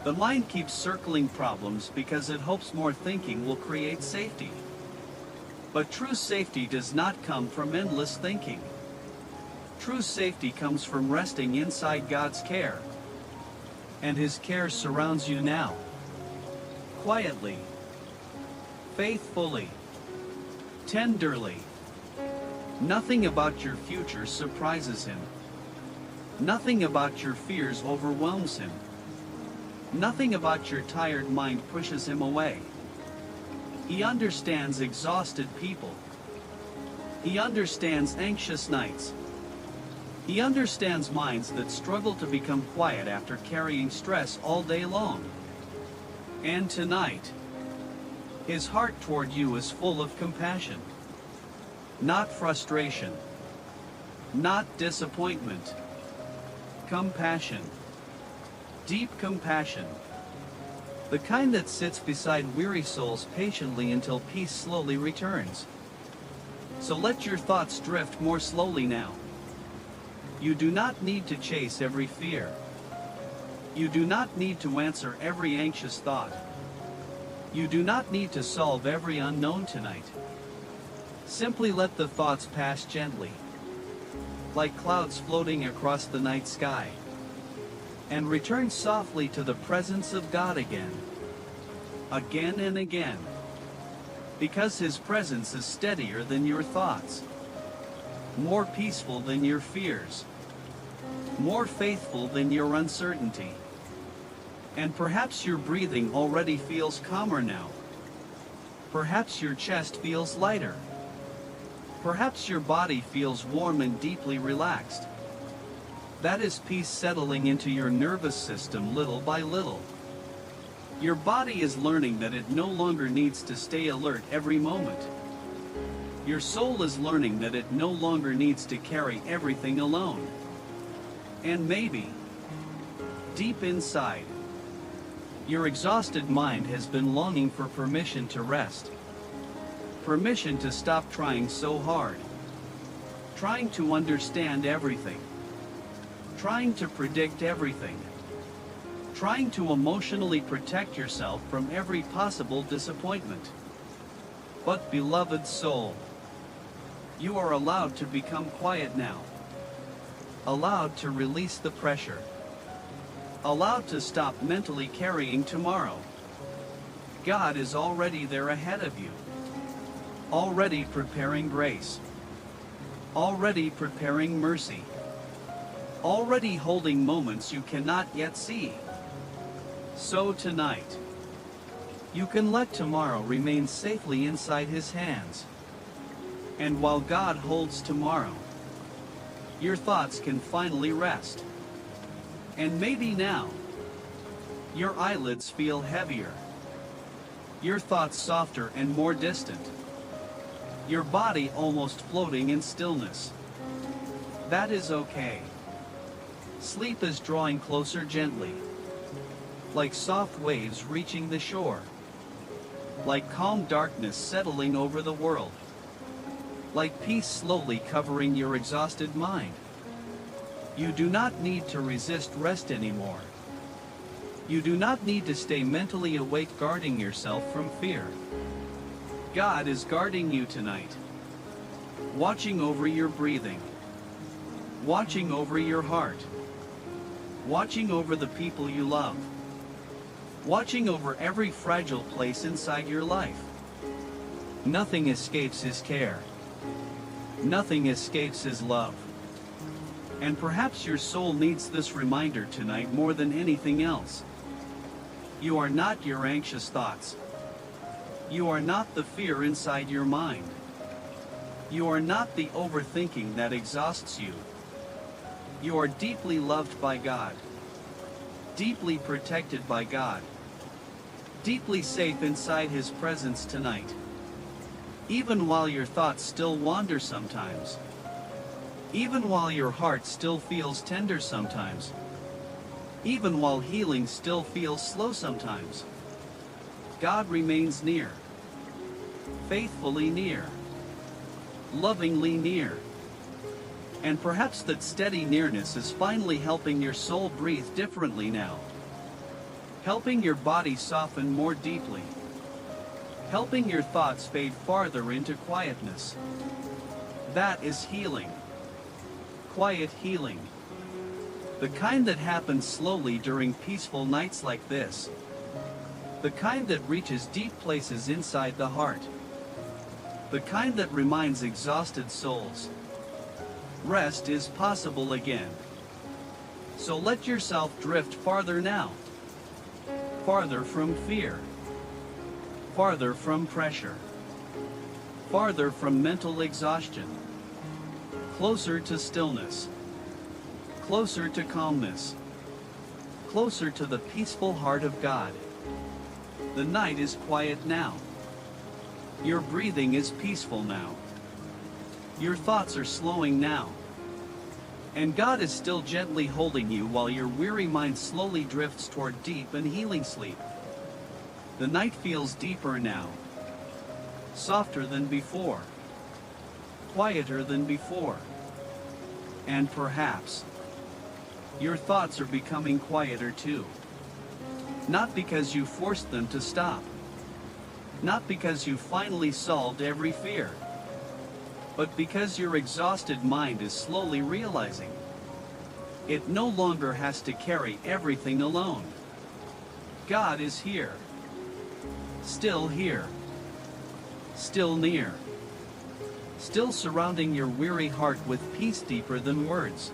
The mind keeps circling problems because it hopes more thinking will create safety. But true safety does not come from endless thinking. True safety comes from resting inside God's care. And His care surrounds you now. Quietly. Faithfully. Tenderly. Nothing about your future surprises Him. Nothing about your fears overwhelms Him. Nothing about your tired mind pushes Him away. He understands exhausted people. He understands anxious nights. He understands minds that struggle to become quiet after carrying stress all day long. And tonight, His heart toward you is full of compassion. Not frustration. Not disappointment. Compassion. Deep compassion. The kind that sits beside weary souls patiently until peace slowly returns. So let your thoughts drift more slowly now. You do not need to chase every fear. You do not need to answer every anxious thought. You do not need to solve every unknown tonight. Simply let the thoughts pass gently, like clouds floating across the night sky, and return softly to the presence of God again. Again and again. Because His presence is steadier than your thoughts. More peaceful than your fears. More faithful than your uncertainty. And perhaps your breathing already feels calmer now. Perhaps your chest feels lighter. Perhaps your body feels warm and deeply relaxed. That is peace settling into your nervous system little by little. Your body is learning that it no longer needs to stay alert every moment. Your soul is learning that it no longer needs to carry everything alone. And maybe, deep inside, your exhausted mind has been longing for permission to rest. Permission to stop trying so hard. Trying to understand everything. Trying to predict everything. Trying to emotionally protect yourself from every possible disappointment. But beloved soul, you are allowed to become quiet now. Allowed to release the pressure. Allowed to stop mentally carrying tomorrow. God is already there ahead of you. Already preparing grace. Already preparing mercy. Already holding moments you cannot yet see. So tonight, you can let tomorrow remain safely inside His hands. And while God holds tomorrow, your thoughts can finally rest. And maybe now, your eyelids feel heavier, your thoughts softer and more distant, your body almost floating in stillness. That is okay. Sleep is drawing closer gently, like soft waves reaching the shore, like calm darkness settling over the world, like peace slowly covering your exhausted mind. You do not need to resist rest anymore. You do not need to stay mentally awake guarding yourself from fear. God is guarding you tonight, watching over your breathing, watching over your heart, watching over the people you love, watching over every fragile place inside your life. Nothing escapes His care. Nothing escapes His love. And perhaps your soul needs this reminder tonight more than anything else. You are not your anxious thoughts. You are not the fear inside your mind. You are not the overthinking that exhausts you. You are deeply loved by God, deeply protected by God, deeply safe inside His presence tonight. Even while your thoughts still wander sometimes, even while your heart still feels tender sometimes, even while healing still feels slow sometimes, God remains near, faithfully near, lovingly near. And perhaps that steady nearness is finally helping your soul breathe differently now, helping your body soften more deeply, helping your thoughts fade farther into quietness. That is healing. Quiet healing. The kind that happens slowly during peaceful nights like this. The kind that reaches deep places inside the heart. The kind that reminds exhausted souls, rest is possible again. So let yourself drift farther now. Farther from fear. Farther from pressure. Farther from mental exhaustion. Closer to stillness. Closer to calmness. Closer to the peaceful heart of God. The night is quiet now. Your breathing is peaceful now. Your thoughts are slowing now. And God is still gently holding you while your weary mind slowly drifts toward deep and healing sleep. The night feels deeper now. Softer than before. Quieter than before. And perhaps your thoughts are becoming quieter too. Not because you forced them to stop. Not because you finally solved every fear. But because your exhausted mind is slowly realizing it no longer has to carry everything alone. God is here. Still here. Still near. Still surrounding your weary heart with peace deeper than words.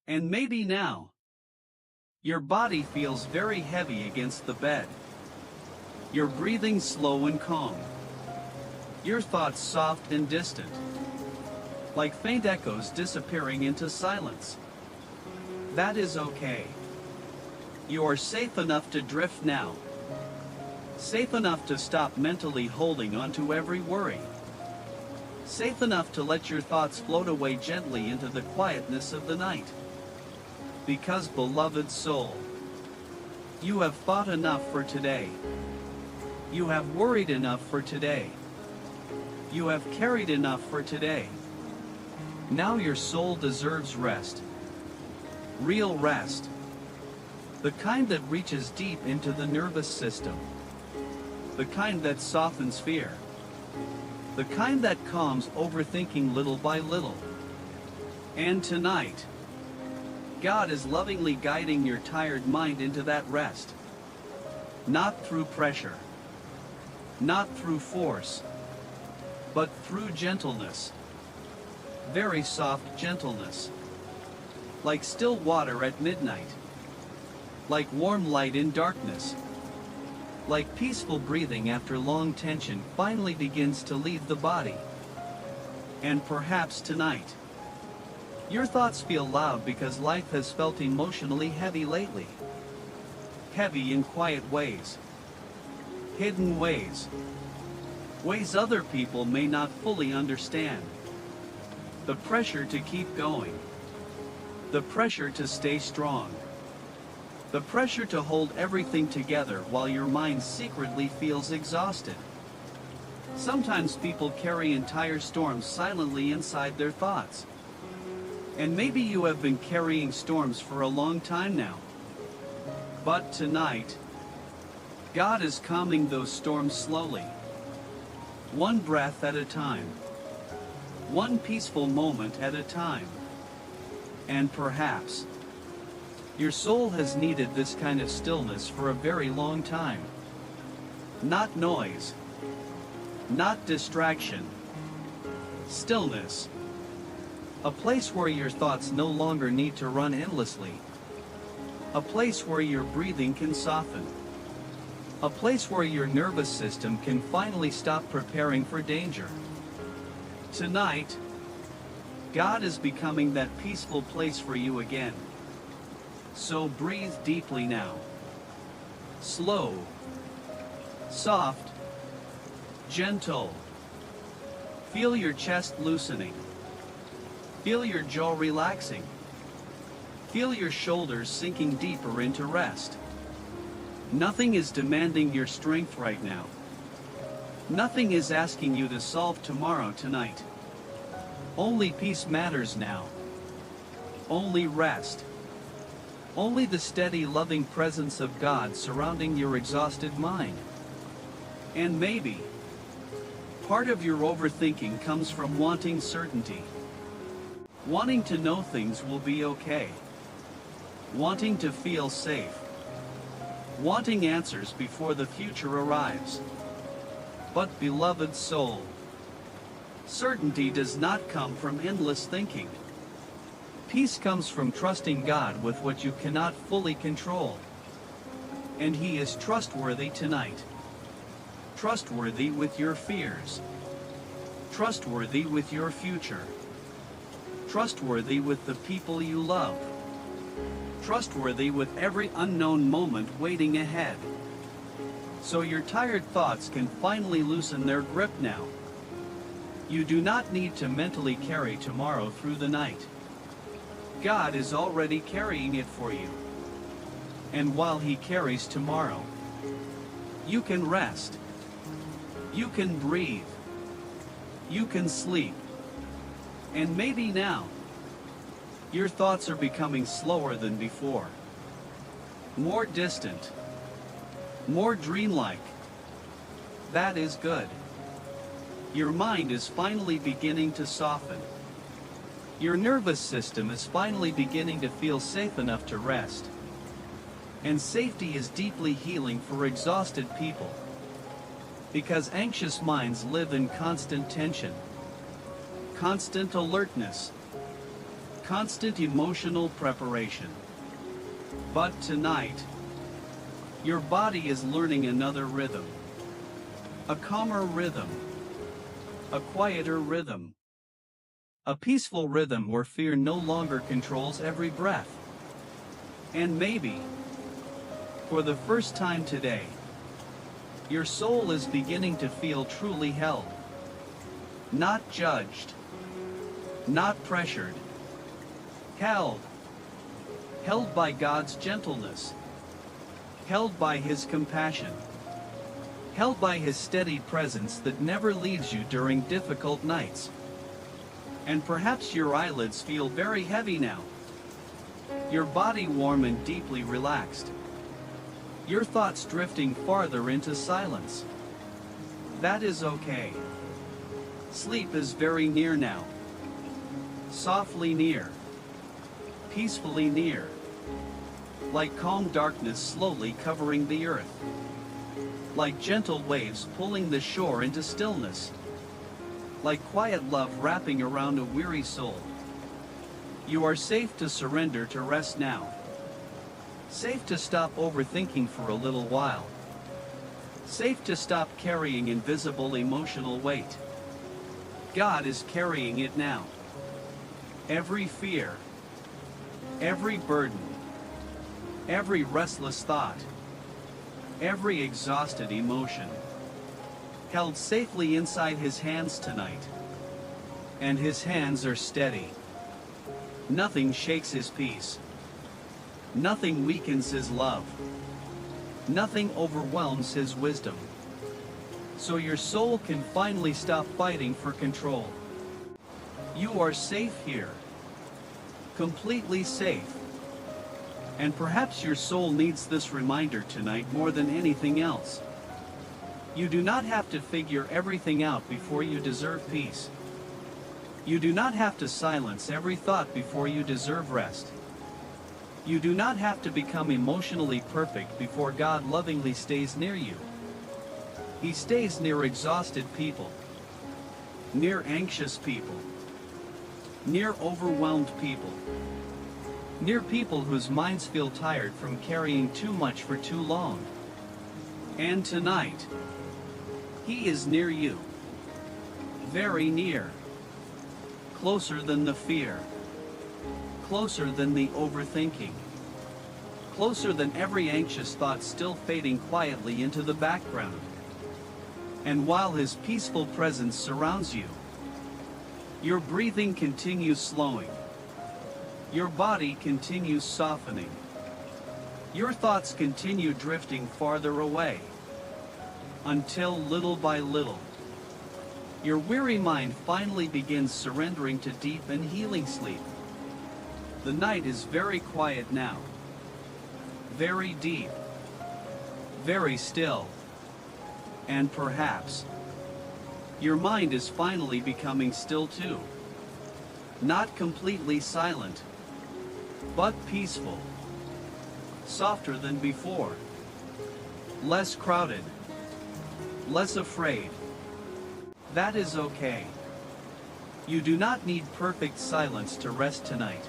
And maybe now, your body feels very heavy against the bed. Your breathing slow and calm. Your thoughts soft and distant, like faint echoes disappearing into silence. That is okay. You are safe enough to drift now. Safe enough to stop mentally holding on to every worry. Safe enough to let your thoughts float away gently into the quietness of the night. Because, beloved soul, you have thought enough for today. You have worried enough for today. You have carried enough for today. Now your soul deserves rest. Real rest. The kind that reaches deep into the nervous system. The kind that softens fear. The kind that calms overthinking little by little. And tonight, God is lovingly guiding your tired mind into that rest. Not through pressure. Not through force. But through gentleness. Very soft gentleness. Like still water at midnight. Like warm light in darkness. Like peaceful breathing after long tension finally begins to leave the body. And perhaps tonight, your thoughts feel loud because life has felt emotionally heavy lately. Heavy in quiet ways, hidden ways, ways other people may not fully understand. The pressure to keep going, the pressure to stay strong, the pressure to hold everything together while your mind secretly feels exhausted. Sometimes people carry entire storms silently inside their thoughts. And maybe you have been carrying storms for a long time now. But tonight, God is calming those storms slowly. One breath at a time. One peaceful moment at a time. And perhaps, your soul has needed this kind of stillness for a very long time. Not noise. Not distraction. Stillness. A place where your thoughts no longer need to run endlessly. A place where your breathing can soften. A place where your nervous system can finally stop preparing for danger. Tonight, God is becoming that peaceful place for you again. So breathe deeply now. Slow. Soft. Gentle. Feel your chest loosening. Feel your jaw relaxing. Feel your shoulders sinking deeper into rest. Nothing is demanding your strength right now. Nothing is asking you to solve tomorrow tonight. Only peace matters now. Only rest. Only the steady, loving presence of God surrounding your exhausted mind. And maybe, part of your overthinking comes from wanting certainty. Wanting to know things will be okay. Wanting to feel safe. Wanting answers before the future arrives. But beloved soul, certainty does not come from endless thinking. Peace comes from trusting God with what you cannot fully control. And He is trustworthy tonight. Trustworthy with your fears. Trustworthy with your future. Trustworthy with the people you love. Trustworthy with every unknown moment waiting ahead. So your tired thoughts can finally loosen their grip now. You do not need to mentally carry tomorrow through the night. God is already carrying it for you. And while He carries tomorrow, you can rest. You can breathe. You can sleep. And maybe now, your thoughts are becoming slower than before. More distant. More dreamlike. That is good. Your mind is finally beginning to soften. Your nervous system is finally beginning to feel safe enough to rest. And safety is deeply healing for exhausted people. Because anxious minds live in constant tension. Constant alertness. Constant emotional preparation. But tonight, your body is learning another rhythm. A calmer rhythm. A quieter rhythm. A peaceful rhythm where fear no longer controls every breath. And maybe, for the first time today, your soul is beginning to feel truly held. Not judged. Not pressured. Held. Held by God's gentleness. Held by His compassion. Held by His steady presence that never leaves you during difficult nights. And perhaps your eyelids feel very heavy now. Your body warm and deeply relaxed. Your thoughts drifting farther into silence. That is okay. Sleep is very near now. Softly near. Peacefully near. Like calm darkness slowly covering the earth. Like gentle waves pulling the shore into stillness. Like quiet love wrapping around a weary soul. You are safe to surrender to rest now. Safe to stop overthinking for a little while. Safe to stop carrying invisible emotional weight. God is carrying it now. Every fear, every burden, every restless thought, every exhausted emotion, held safely inside his hands tonight. And his hands are steady. Nothing shakes his peace. Nothing weakens his love. Nothing overwhelms his wisdom. So your soul can finally stop fighting for control. You are safe here. Completely safe. And perhaps your soul needs this reminder tonight more than anything else. You do not have to figure everything out before you deserve peace. You do not have to silence every thought before you deserve rest. You do not have to become emotionally perfect before God lovingly stays near you. He stays near exhausted people, near anxious people, near overwhelmed people, near people whose minds feel tired from carrying too much for too long. And tonight, He is near you, very near, closer than the fear, closer than the overthinking, closer than every anxious thought still fading quietly into the background. And while His peaceful presence surrounds you, your breathing continues slowing, your body continues softening, your thoughts continue drifting farther away, until little by little, your weary mind finally begins surrendering to deep and healing sleep. The night is very quiet now, very deep, very still, and perhaps your mind is finally becoming still too. Not completely silent, but peaceful, softer than before, less crowded, less afraid. That is okay. You do not need perfect silence to rest tonight.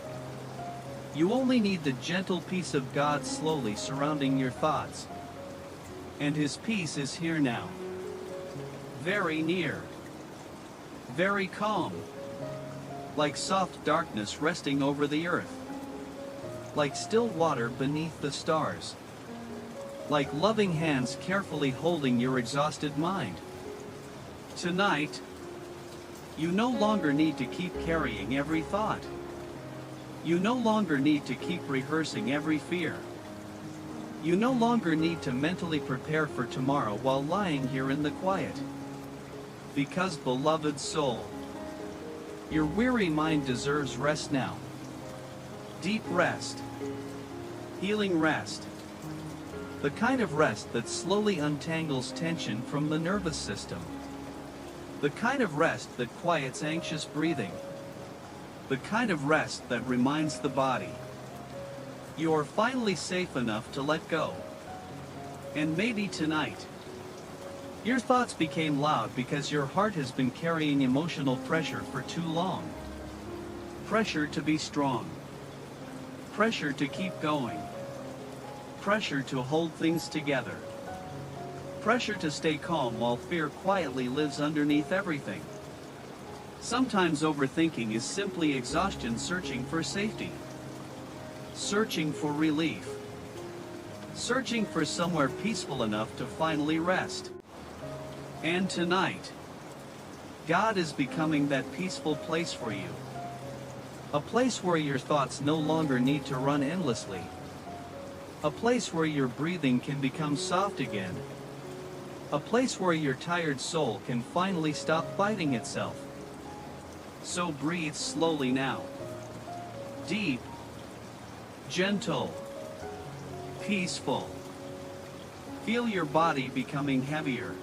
You only need the gentle peace of God slowly surrounding your thoughts. And His peace is here now. Very near. Very calm. Like soft darkness resting over the earth. Like still water beneath the stars. Like loving hands carefully holding your exhausted mind. Tonight, you no longer need to keep carrying every thought. You no longer need to keep rehearsing every fear. You no longer need to mentally prepare for tomorrow while lying here in the quiet. Because, beloved soul, your weary mind deserves rest now. Deep rest. Healing rest. The kind of rest that slowly untangles tension from the nervous system. The kind of rest that quiets anxious breathing. The kind of rest that reminds the body. You are finally safe enough to let go. And maybe tonight, your thoughts became loud because your heart has been carrying emotional pressure for too long. Pressure to be strong. Pressure to keep going. Pressure to hold things together. Pressure to stay calm while fear quietly lives underneath everything. Sometimes overthinking is simply exhaustion searching for safety. Searching for relief. Searching for somewhere peaceful enough to finally rest. And tonight, God is becoming that peaceful place for you. A place where your thoughts no longer need to run endlessly. A place where your breathing can become soft again. A place where your tired soul can finally stop fighting itself. So breathe slowly now. Deep, gentle, peaceful. Feel your body becoming heavier.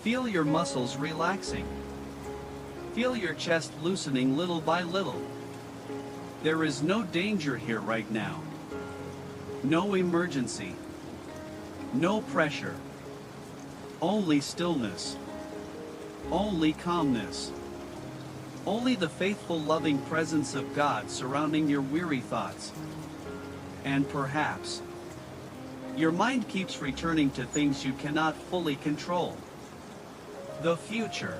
Feel your muscles relaxing. Feel your chest loosening little by little. There is no danger here right now. No emergency. No pressure. Only stillness. Only calmness. Only the faithful, loving presence of God surrounding your weary thoughts. And perhaps, your mind keeps returning to things you cannot fully control. The future.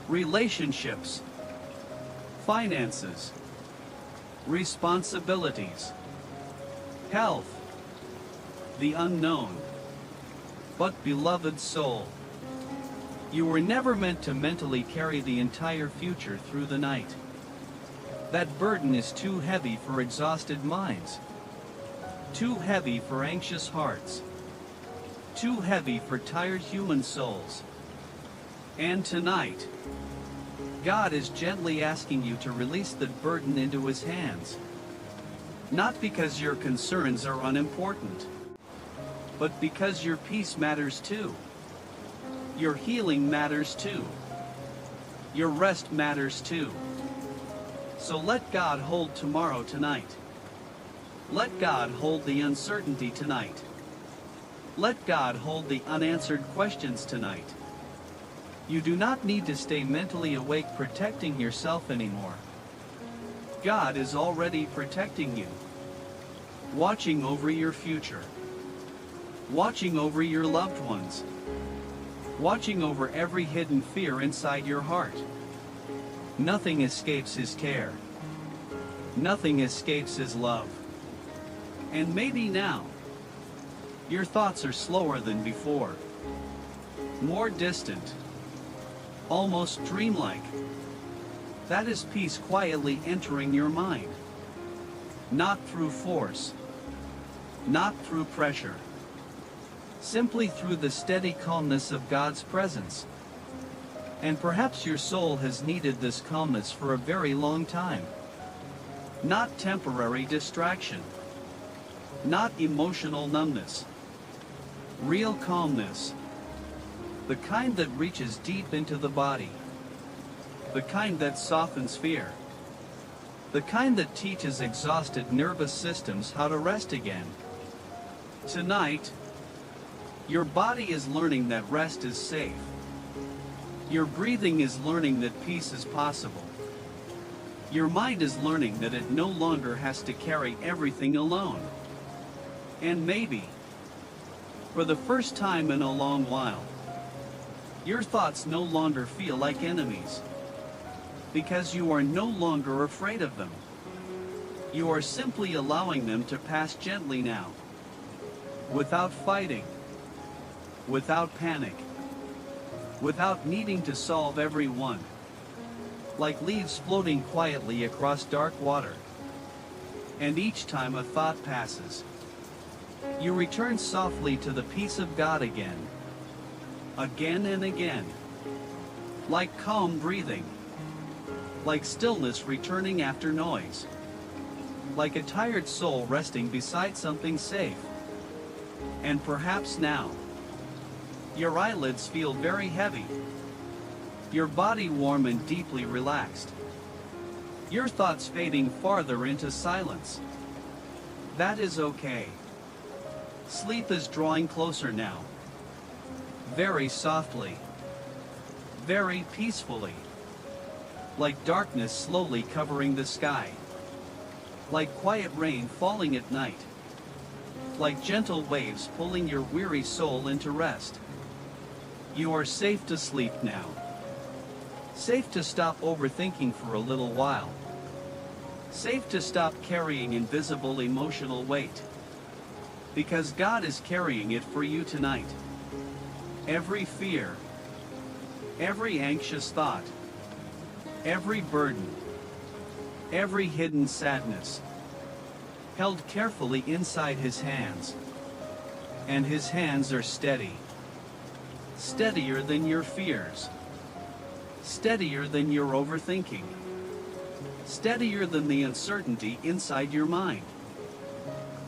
relationships, finances, responsibilities, health, the unknown. But beloved soul, you were never meant to mentally carry the entire future through the night. That burden is too heavy for exhausted minds, too heavy for anxious hearts, too heavy for tired human souls. And tonight, God is gently asking you to release that burden into His hands. Not because your concerns are unimportant, but because your peace matters too. Your healing matters too. Your rest matters too. So let God hold tomorrow tonight. Let God hold the uncertainty tonight. Let God hold the unanswered questions tonight. You do not need to stay mentally awake protecting yourself anymore. God is already protecting you, watching over your future, watching over your loved ones, watching over every hidden fear inside your heart. Nothing escapes His care. Nothing escapes His love. And maybe now, your thoughts are slower than before, more distant, almost dreamlike. That is peace quietly entering your mind. Not through force, not through pressure, simply through the steady calmness of God's presence. And perhaps your soul has needed this calmness for a very long time. Not temporary distraction, not emotional numbness. Real calmness. The kind that reaches deep into the body. The kind that softens fear. The kind that teaches exhausted nervous systems how to rest again. Tonight, your body is learning that rest is safe. Your breathing is learning that peace is possible. Your mind is learning that it no longer has to carry everything alone. And maybe, for the first time in a long while, your thoughts no longer feel like enemies, because you are no longer afraid of them. You are simply allowing them to pass gently now, without fighting, without panic, without needing to solve every one, like leaves floating quietly across dark water. And each time a thought passes, you return softly to the peace of God again and again, like calm breathing, like stillness returning after noise, like a tired soul resting beside something safe. And perhaps now, your eyelids feel very heavy, your body warm and deeply relaxed, your thoughts fading farther into silence. That is okay. Sleep is drawing closer now, very softly, very peacefully, like darkness slowly covering the sky, like quiet rain falling at night, like gentle waves pulling your weary soul into rest. You are safe to sleep now, safe to stop overthinking for a little while, safe to stop carrying invisible emotional weight, because God is carrying it for you tonight. Every fear, every anxious thought, every burden, every hidden sadness, held carefully inside His hands. And His hands are steady, steadier than your fears, steadier than your overthinking, steadier than the uncertainty inside your mind.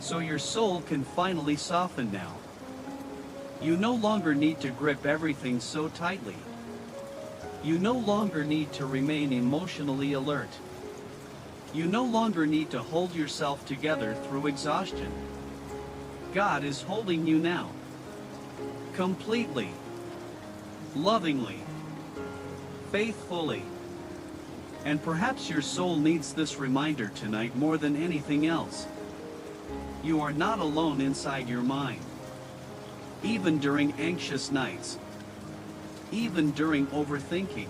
So your soul can finally soften now. You no longer need to grip everything so tightly. You no longer need to remain emotionally alert. You no longer need to hold yourself together through exhaustion. God is holding you now, completely, lovingly, faithfully. And perhaps your soul needs this reminder tonight more than anything else. You are not alone inside your mind. Even during anxious nights, even during overthinking,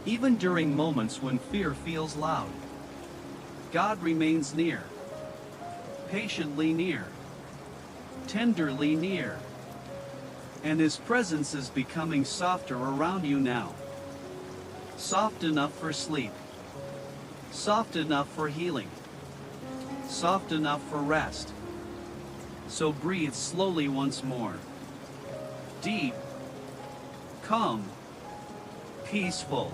Even during moments when fear feels loud, God remains near, patiently near, tenderly near. And His presence is becoming softer around you now. Soft enough for sleep. Soft enough for healing. Soft enough for rest. So breathe slowly once more. Deep. Calm. Peaceful.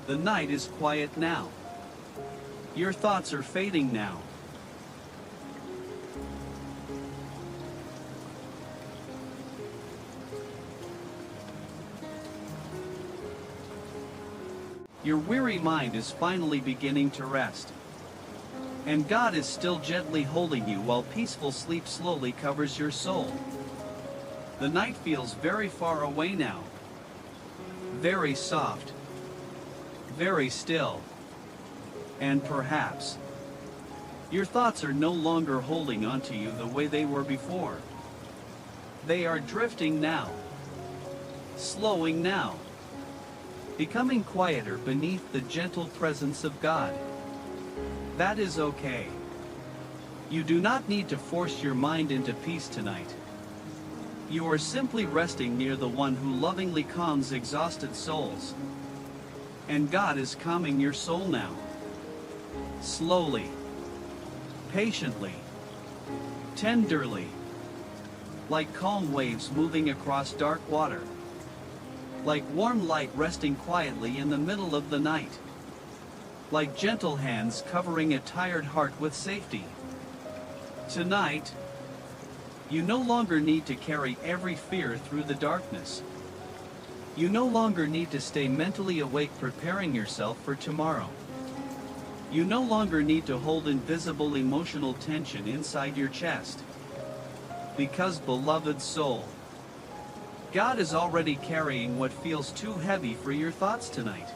The night is quiet now. Your thoughts are fading now. Your weary mind is finally beginning to rest. And God is still gently holding you while peaceful sleep slowly covers your soul. The night feels very far away now. Very soft. Very still. And perhaps your thoughts are no longer holding onto you the way they were before. They are drifting now. Slowing now. Becoming quieter beneath the gentle presence of God. That is okay. You do not need to force your mind into peace tonight. You are simply resting near the one who lovingly calms exhausted souls. And God is calming your soul now. Slowly. Patiently. Tenderly. Like calm waves moving across dark water. Like warm light resting quietly in the middle of the night. Like gentle hands covering a tired heart with safety. Tonight, you no longer need to carry every fear through the darkness. You no longer need to stay mentally awake preparing yourself for tomorrow. You no longer need to hold invisible emotional tension inside your chest. Because, beloved soul, God is already carrying what feels too heavy for your thoughts tonight.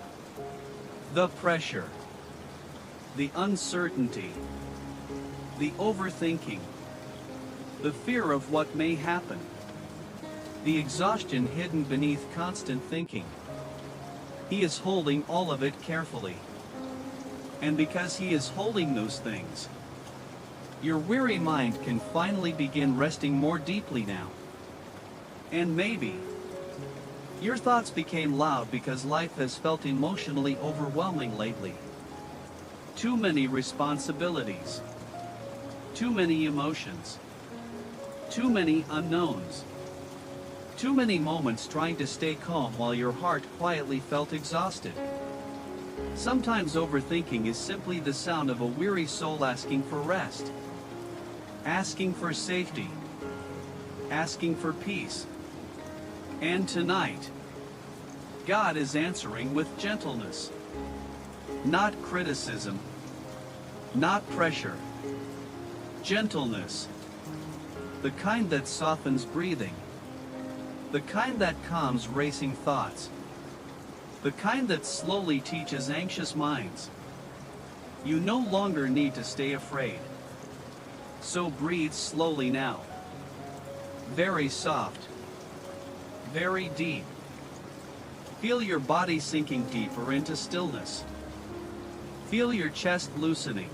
The pressure, the uncertainty, the overthinking, the fear of what may happen, the exhaustion hidden beneath constant thinking. He is holding all of it carefully. And because He is holding those things, your weary mind can finally begin resting more deeply now. And maybe your thoughts became loud because life has felt emotionally overwhelming lately. Too many responsibilities. Too many emotions. Too many unknowns. Too many moments trying to stay calm while your heart quietly felt exhausted. Sometimes overthinking is simply the sound of a weary soul asking for rest. Asking for safety. Asking for peace. And tonight, God is answering with gentleness. Not criticism. Not pressure. Gentleness. The kind that softens breathing. The kind that calms racing thoughts. The kind that slowly teaches anxious minds. You no longer need to stay afraid. So breathe slowly now. Very soft. Very deep. Feel your body sinking deeper into stillness. Feel your chest loosening.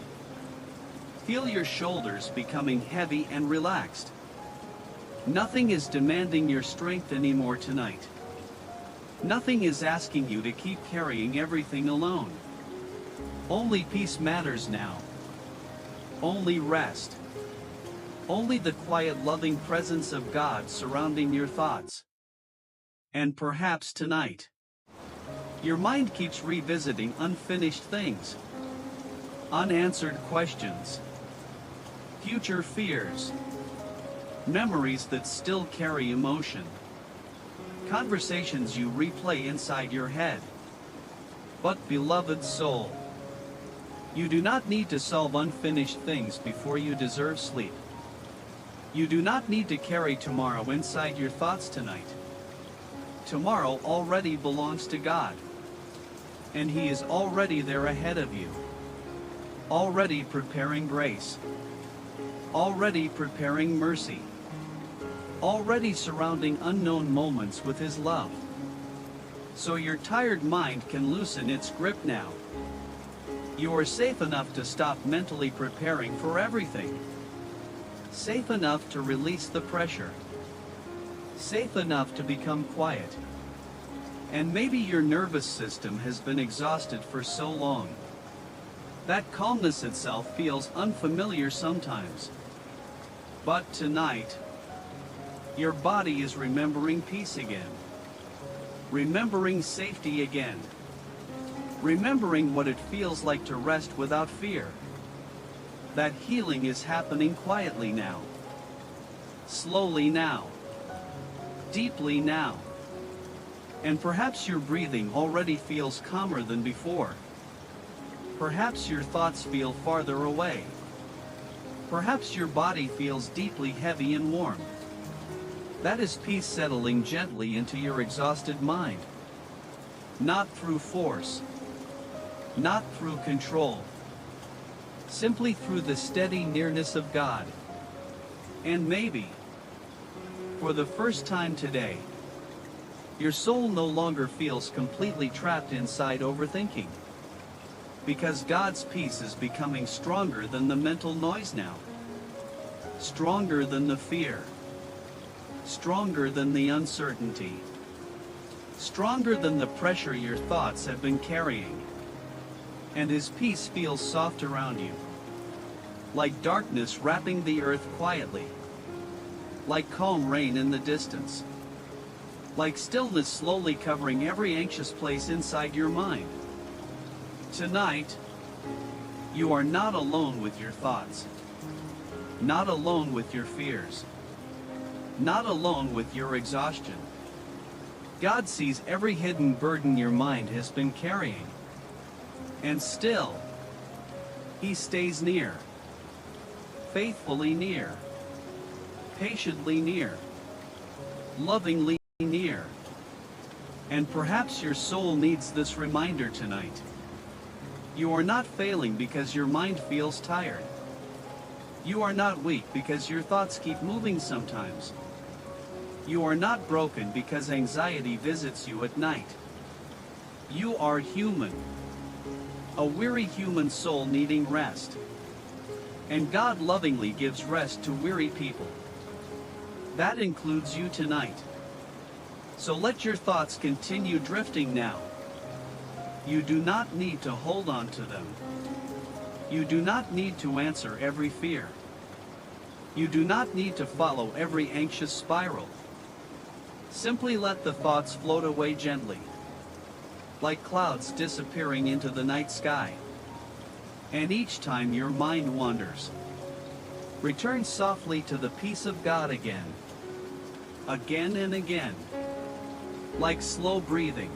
Feel your shoulders becoming heavy and relaxed. Nothing is demanding your strength anymore tonight. Nothing is asking you to keep carrying everything alone. Only peace matters now. Only rest. Only the quiet, loving presence of God surrounding your thoughts. And perhaps tonight, your mind keeps revisiting unfinished things, unanswered questions, future fears, memories that still carry emotion, conversations you replay inside your head. But, beloved soul, you do not need to solve unfinished things before you deserve sleep. You do not need to carry tomorrow inside your thoughts tonight. Tomorrow already belongs to God. And He is already there ahead of you. Already preparing grace. Already preparing mercy. Already surrounding unknown moments with His love. so your tired mind can loosen its grip now. You are safe enough to stop mentally preparing for everything. Safe enough to release the pressure. Safe enough to become quiet. And maybe your nervous system has been exhausted for so long. That calmness itself feels unfamiliar sometimes. But tonight, your body is remembering peace again. Remembering safety again. Remembering what it feels like to rest without fear. That healing is happening quietly now. Slowly now. Deeply now. And perhaps your breathing already feels calmer than before. Perhaps your thoughts feel farther away. Perhaps your body feels deeply heavy and warm. That is peace settling gently into your exhausted mind. Not through force. Not through control. Simply through the steady nearness of God. And maybe, for the first time today, your soul no longer feels completely trapped inside overthinking. Because God's peace is becoming stronger than the mental noise now. Stronger than the fear. Stronger than the uncertainty. Stronger than the pressure your thoughts have been carrying. And His peace feels soft around you. Like darkness wrapping the earth quietly. Like calm rain in the distance. Like stillness slowly covering every anxious place inside your mind. Tonight, you are not alone with your thoughts. Not alone with your fears. Not alone with your exhaustion. God sees every hidden burden your mind has been carrying. And still, He stays near. Faithfully near. Patiently near. Lovingly near. And perhaps your soul needs this reminder tonight. You are not failing because your mind feels tired. You are not weak because your thoughts keep moving sometimes. You are not broken because anxiety visits you at night. You are human. A weary human soul needing rest. And God lovingly gives rest to weary people. That includes you tonight. So let your thoughts continue drifting now. You do not need to hold on to them. You do not need to answer every fear. You do not need to follow every anxious spiral. Simply let the thoughts float away gently, like clouds disappearing into the night sky. And each time your mind wanders, return softly to the peace of God again. Again and again. Like slow breathing.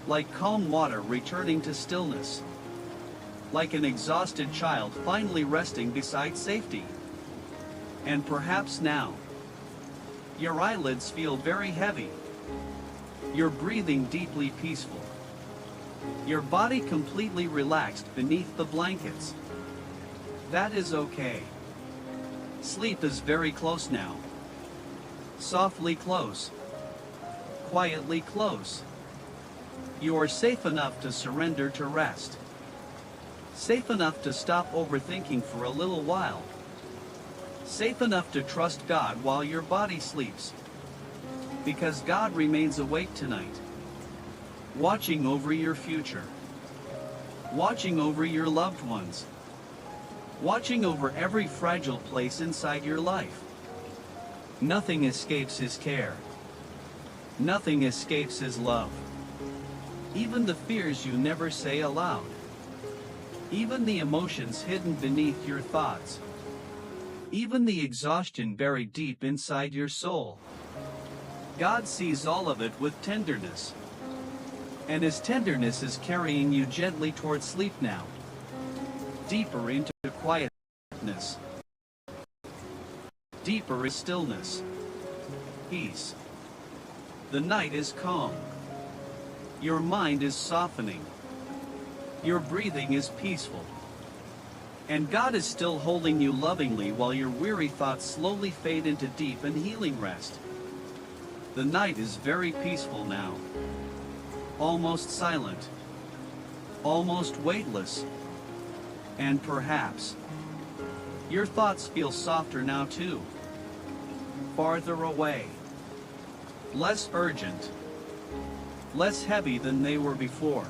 Like calm water returning to stillness. Like an exhausted child finally resting beside safety. And perhaps now, your eyelids feel very heavy. Your breathing deeply peaceful. Your body completely relaxed beneath the blankets. That is okay. Sleep is very close now. Softly close. Quietly close. You are safe enough to surrender to rest. Safe enough to stop overthinking for a little while. Safe enough to trust God while your body sleeps. Because God remains awake tonight. Watching over your future. Watching over your loved ones. Watching over every fragile place inside your life. Nothing escapes His care. Nothing escapes His love. Even the fears you never say aloud. Even the emotions hidden beneath your thoughts. Even the exhaustion buried deep inside your soul. God sees all of it with tenderness. And His tenderness is carrying you gently toward sleep now. Deeper into quietness. Deeper in stillness. Peace. The night is calm. Your mind is softening. Your breathing is peaceful. And God is still holding you lovingly while your weary thoughts slowly fade into deep and healing rest. The night is very peaceful now. almost silent, almost weightless, and perhaps your thoughts feel softer now too, farther away, less urgent, less heavy than they were before.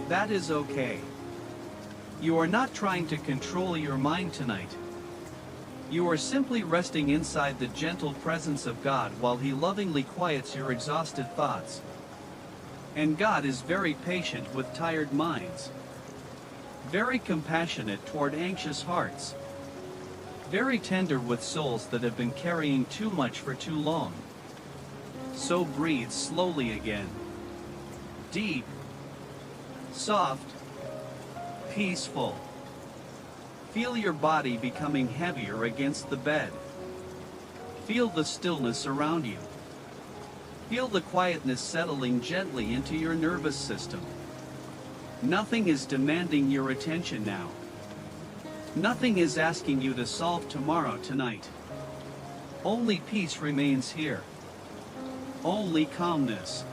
That is okay. You are not trying to control your mind tonight. You are simply resting inside the gentle presence of God while He lovingly quiets your exhausted thoughts. And God is very patient with tired minds, very compassionate toward anxious hearts, very tender with souls that have been carrying too much for too long. So breathe slowly again. Deep, soft, peaceful. Feel your body becoming heavier against the bed. Feel the stillness around you. Feel the quietness settling gently into your nervous system. Nothing is demanding your attention now. Nothing is asking you to solve tomorrow tonight. Only peace remains here. Only calmness.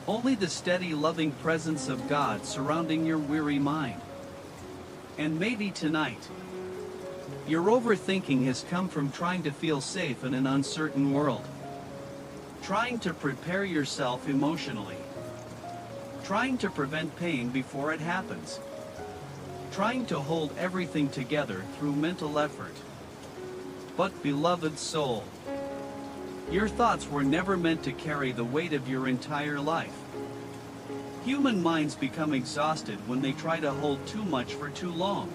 Only the steady, loving presence of God surrounding your weary mind. And maybe tonight, your overthinking has come from trying to feel safe in an uncertain world. Trying to prepare yourself emotionally. Trying to prevent pain before it happens. Trying to hold everything together through mental effort. But beloved soul, your thoughts were never meant to carry the weight of your entire life. Human minds become exhausted when they try to hold too much for too long.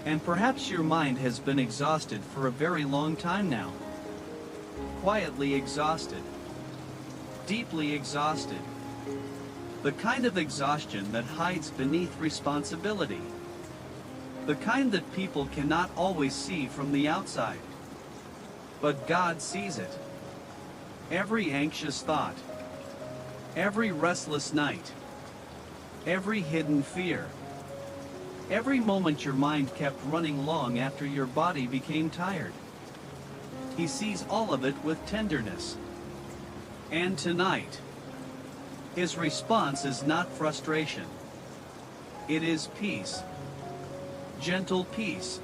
And perhaps your mind has been exhausted for a very long time now. Quietly exhausted. Deeply exhausted. The kind of exhaustion that hides beneath responsibility. The kind that people cannot always see from the outside. But God sees it. Every anxious thought. Every restless night. Every hidden fear. Every moment your mind kept running long after your body became tired. He sees all of it with tenderness. And tonight, His response is not frustration. It is peace. Gentle peace.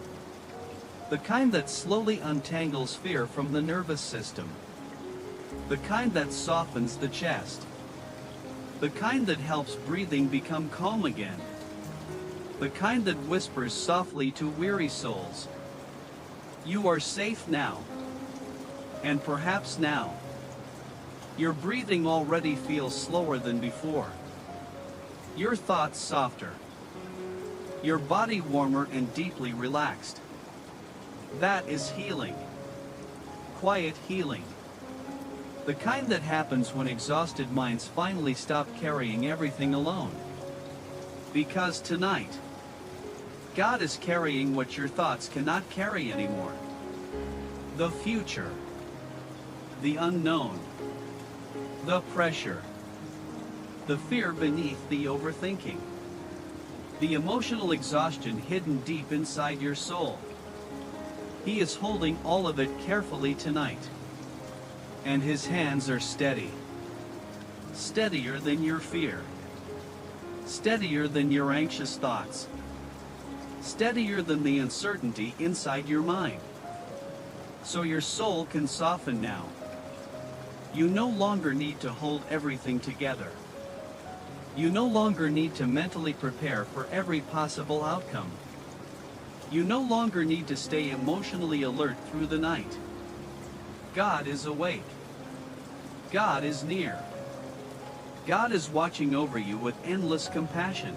The kind that slowly untangles fear from the nervous system. The kind that softens the chest. The kind that helps breathing become calm again. The kind that whispers softly to weary souls. You are safe now. And perhaps now, your breathing already feels slower than before. Your thoughts softer. Your body warmer and deeply relaxed. That is healing. Quiet healing. The kind that happens when exhausted minds finally stop carrying everything alone. Because tonight, God is carrying what your thoughts cannot carry anymore. The future. The unknown. The pressure. The fear beneath the overthinking. The emotional exhaustion hidden deep inside your soul. He is holding all of it carefully tonight. And His hands are steady. Steadier than your fear. Steadier than your anxious thoughts. Steadier than the uncertainty inside your mind. So your soul can soften now. You no longer need to hold everything together. You no longer need to mentally prepare for every possible outcome. You no longer need to stay emotionally alert through the night. God is awake. God is near. God is watching over you with endless compassion.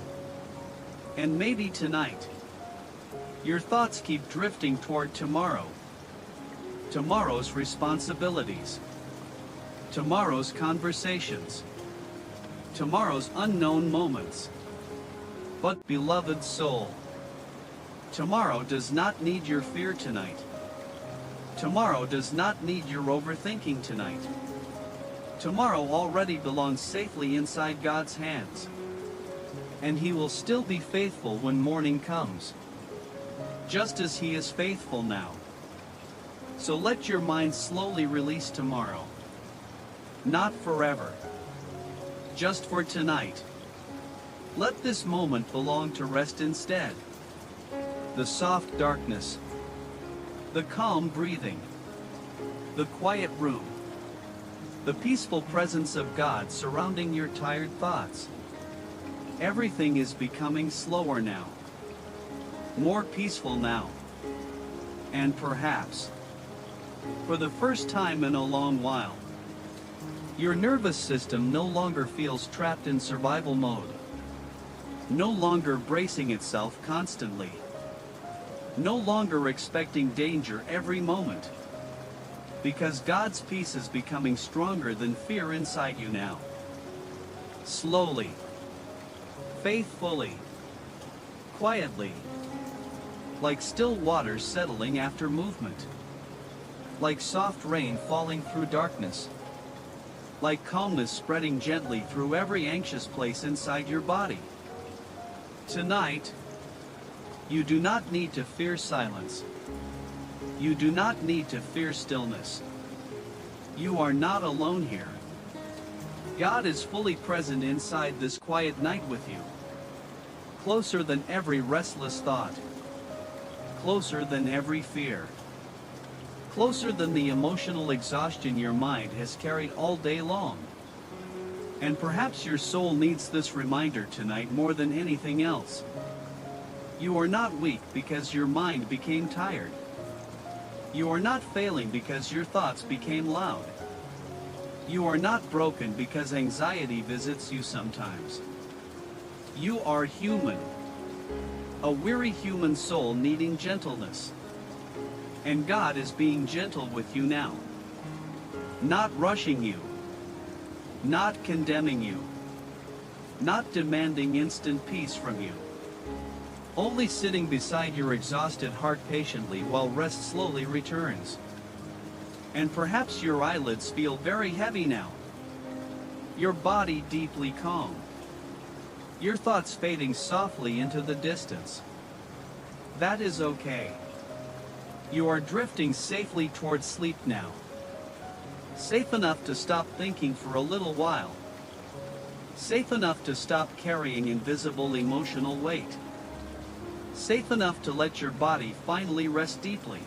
And maybe tonight, your thoughts keep drifting toward tomorrow. Tomorrow's responsibilities. Tomorrow's conversations. Tomorrow's unknown moments. But beloved soul, tomorrow does not need your fear tonight. Tomorrow does not need your overthinking tonight. Tomorrow already belongs safely inside God's hands. And He will still be faithful when morning comes. Just as He is faithful now. So let your mind slowly release tomorrow. Not forever. just for tonight. Let this moment belong to rest instead. The soft darkness, the calm breathing, the quiet room, the peaceful presence of God surrounding your tired thoughts. Everything is becoming slower now, more peaceful now, and perhaps, for the first time in a long while, your nervous system no longer feels trapped in survival mode, no longer bracing itself constantly, no longer expecting danger every moment, because God's peace is becoming stronger than fear inside you now. Slowly, faithfully, quietly, like still waters settling after movement, like soft rain falling through darkness, like calmness spreading gently through every anxious place inside your body. Tonight, you do not need to fear silence. You do not need to fear stillness. You are not alone here. God is fully present inside this quiet night with you. Closer than every restless thought. Closer than every fear. Closer than the emotional exhaustion your mind has carried all day long. And perhaps your soul needs this reminder tonight more than anything else. You are not weak because your mind became tired. You are not failing because your thoughts became loud. You are not broken because anxiety visits you sometimes. You are human. A weary human soul needing gentleness. And God is being gentle with you now. Not rushing you. Not condemning you. Not demanding instant peace from you. Only sitting beside your exhausted heart patiently while rest slowly returns. And perhaps your eyelids feel very heavy now. Your body deeply calm. Your thoughts fading softly into the distance. That is okay. You are drifting safely towards sleep now. Safe enough to stop thinking for a little while. Safe enough to stop carrying invisible emotional weight. Safe enough to let your body finally rest deeply.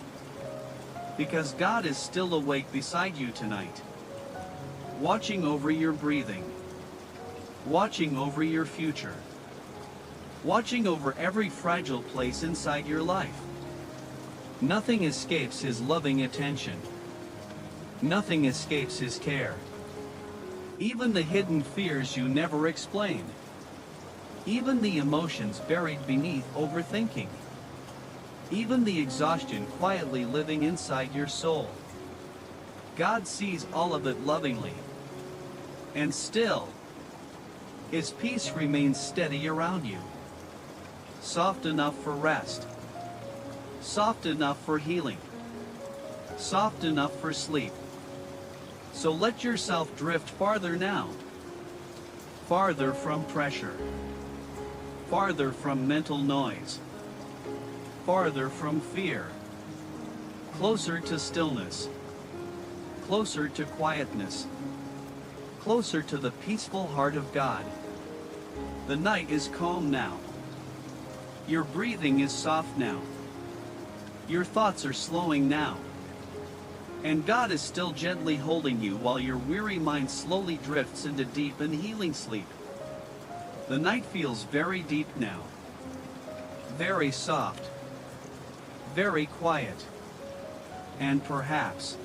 Because God is still awake beside you tonight. Watching over your breathing. Watching over your future. Watching over every fragile place inside your life. Nothing escapes His loving attention. Nothing escapes His care. Even the hidden fears you never explained. Even the emotions buried beneath overthinking. Even the exhaustion quietly living inside your soul. God sees all of it lovingly. And still, His peace remains steady around you. Soft enough for rest. Soft enough for healing. Soft enough for sleep. So let yourself drift farther now. Farther from pressure. Farther from mental noise. Farther from fear. Closer to stillness. Closer to quietness. Closer to the peaceful heart of God. The night is calm now. Your breathing is soft now. Your thoughts are slowing now. And God is still gently holding you while your weary mind slowly drifts into deep and healing sleep. The night feels very deep now. Very soft. Very quiet. And perhaps,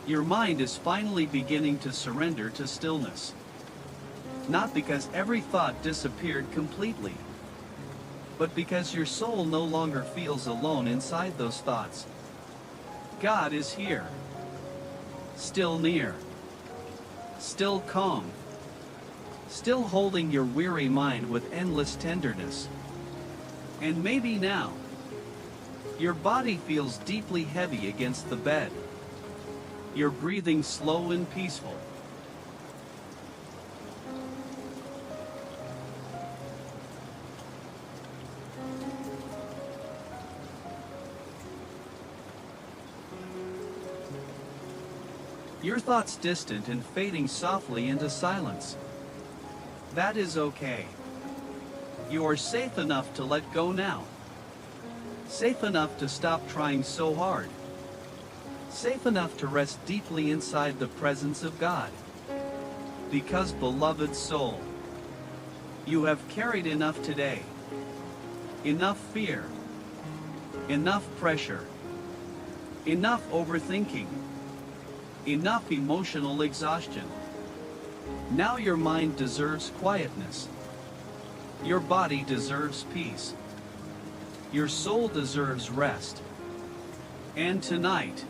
your mind is finally beginning to surrender to stillness. Not because every thought disappeared completely, but because your soul no longer feels alone inside those thoughts. God is here. Still near. Still calm. Still holding your weary mind with endless tenderness. And maybe now, your body feels deeply heavy against the bed. Your breathing slow and peaceful. Your thoughts distant and fading softly into silence. That is okay. You are safe enough to let go now. Safe enough to stop trying so hard. Safe enough to rest deeply inside the presence of God. Because, beloved soul, you have carried enough today. Enough fear. Enough pressure. Enough overthinking. Enough emotional exhaustion. Now your mind deserves quietness. Your body deserves peace. Your soul deserves rest. And tonight,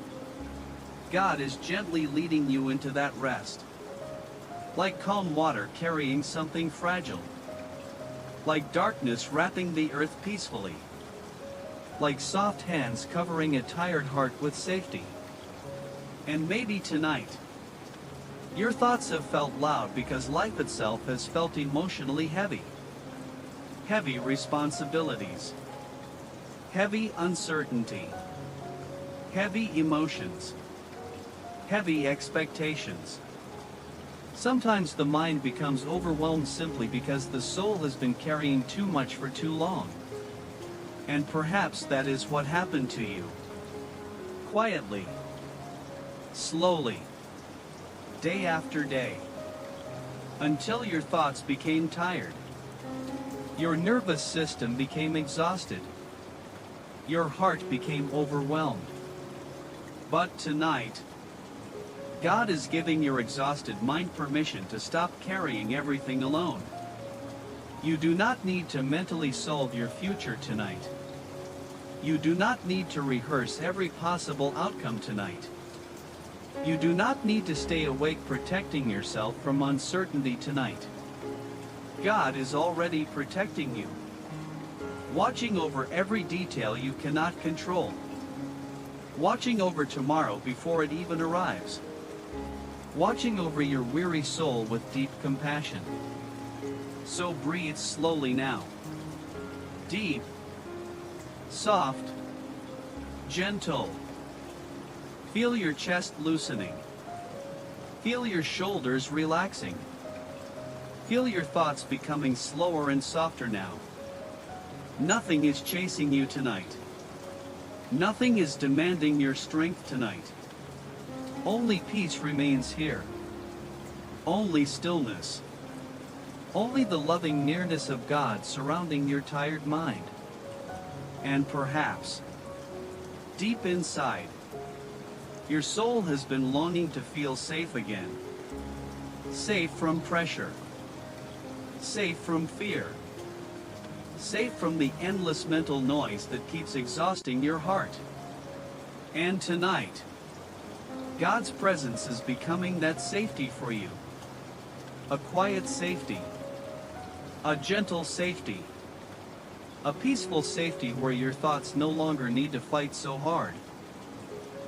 God is gently leading you into that rest. Like calm water carrying something fragile. Like darkness wrapping the earth peacefully. Like soft hands covering a tired heart with safety. And maybe tonight, your thoughts have felt loud because life itself has felt emotionally heavy. Heavy responsibilities. Heavy uncertainty. Heavy emotions. Heavy expectations. Sometimes the mind becomes overwhelmed simply because the soul has been carrying too much for too long. And perhaps that is what happened to you. Quietly. Slowly. Day after day. Until your thoughts became tired. Your nervous system became exhausted. Your heart became overwhelmed. But tonight, God is giving your exhausted mind permission to stop carrying everything alone. You do not need to mentally solve your future tonight. You do not need to rehearse every possible outcome tonight. You do not need to stay awake protecting yourself from uncertainty tonight. God is already protecting you. Watching over every detail you cannot control. Watching over tomorrow before it even arrives. Watching over your weary soul with deep compassion. So breathe slowly now. Deep. Soft. Gentle. Feel your chest loosening. Feel your shoulders relaxing. Feel your thoughts becoming slower and softer now. Nothing is chasing you tonight. Nothing is demanding your strength tonight. Only peace remains here. Only stillness. Only the loving nearness of God surrounding your tired mind. And perhaps, deep inside, your soul has been longing to feel safe again. Safe from pressure. Safe from fear. Safe from the endless mental noise that keeps exhausting your heart. And tonight, God's presence is becoming that safety for you. A quiet safety. A gentle safety. A peaceful safety where your thoughts no longer need to fight so hard.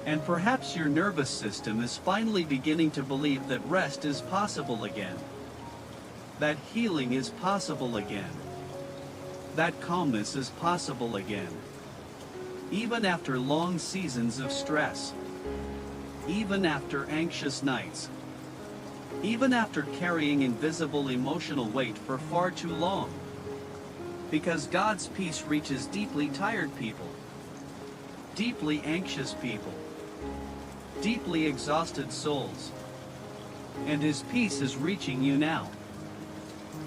And perhaps your nervous system is finally beginning to believe that rest is possible again. That healing is possible again. That calmness is possible again. Even after long seasons of stress. Even after anxious nights. Even after carrying invisible emotional weight for far too long. Because God's peace reaches deeply tired people. Deeply anxious people. Deeply exhausted souls. And His peace is reaching you now.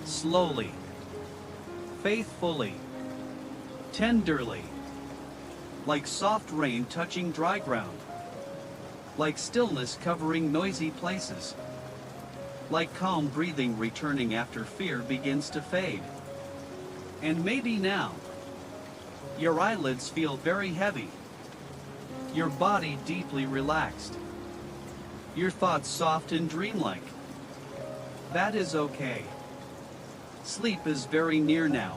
Slowly. Faithfully. Tenderly. Like soft rain touching dry ground. Like stillness covering noisy places. Like calm breathing returning after fear begins to fade. And maybe now, your eyelids feel very heavy. Your body deeply relaxed. Your thoughts soft and dreamlike. That is okay. Sleep is very near now.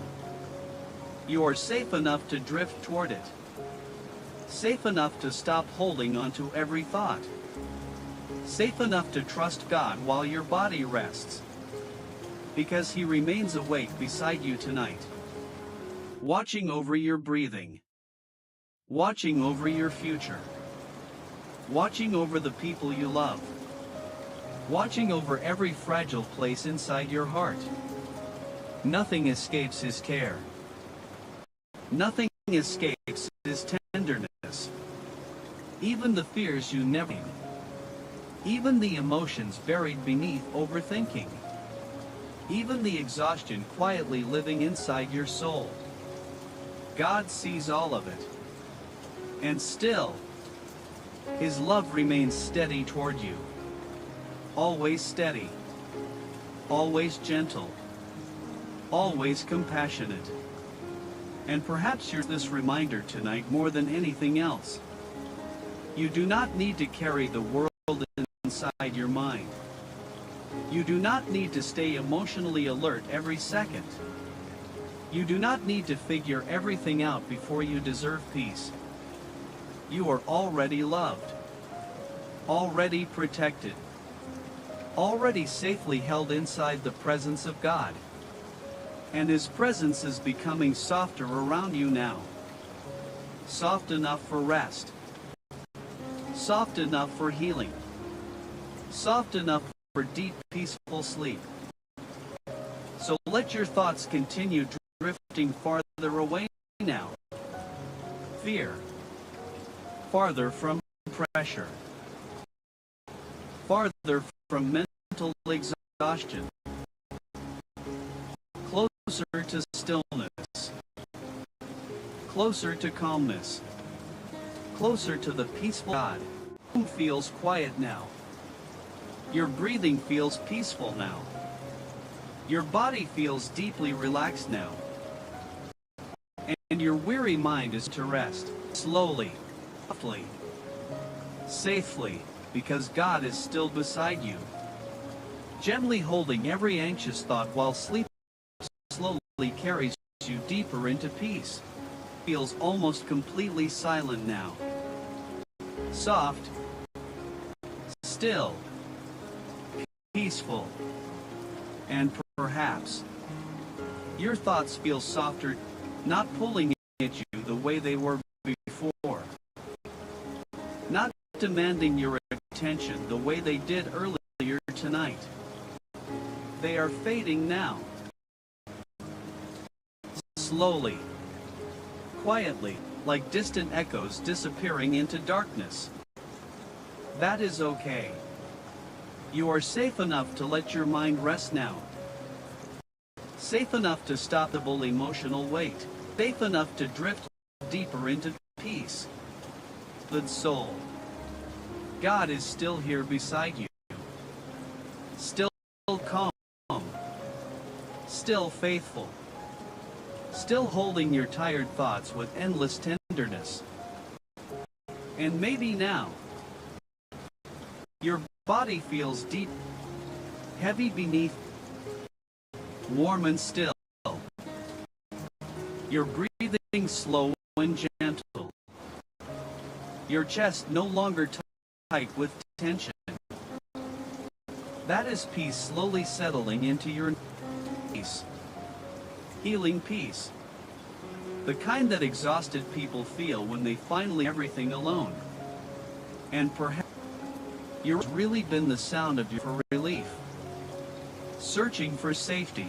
You are safe enough to drift toward it. Safe enough to stop holding on to every thought. Safe enough to trust God while your body rests. Because He remains awake beside you tonight. Watching over your breathing. Watching over your future. Watching over the people you love. Watching over every fragile place inside your heart. Nothing escapes his care. Nothing escapes his tenderness. Even the fears you never knew. Even the emotions buried beneath overthinking. Even the exhaustion quietly living inside your soul. God sees all of it. And still, his love remains steady toward you. Always steady. Always gentle. Always compassionate. And perhaps you're this reminder tonight more than anything else. You do not need to carry the world inside your mind. You do not need to stay emotionally alert every second. You do not need to figure everything out before you deserve peace. You are already loved. Already protected. Already safely held inside the presence of God. And his presence is becoming softer around you now. Soft enough for rest. Soft enough for healing. Soft enough for deep, peaceful sleep. So let your thoughts continue drifting farther away now. Fear. Farther from pressure. Farther from mental exhaustion. Closer to stillness. Closer to calmness. Closer to the peaceful God who feels quiet now. Your breathing feels peaceful now. Your body feels deeply relaxed now. And your weary mind is to rest, slowly, softly, safely, because God is still beside you. Gently holding every anxious thought while sleep slowly carries you deeper into peace. Feels almost completely silent now. Soft, still, peaceful, and perhaps your thoughts feel softer, not pulling at you the way they were before, not demanding your attention the way they did earlier tonight. They are fading now. Slowly, quietly, like distant echoes disappearing into darkness. That is okay. You are safe enough to let your mind rest now. Safe enough to stop the full emotional weight. Safe enough to drift deeper into peace. The soul. God is still here beside you. Still calm. Still faithful. Still holding your tired thoughts with endless tenderness. And maybe now, your body feels deep, heavy beneath, warm and still. Your breathing slow and gentle. Your chest no longer tight with tension. That is peace slowly settling into your peace. Healing peace. The kind that exhausted people feel when they finally everything alone. And perhaps you've really been the sound of your relief. Searching for safety.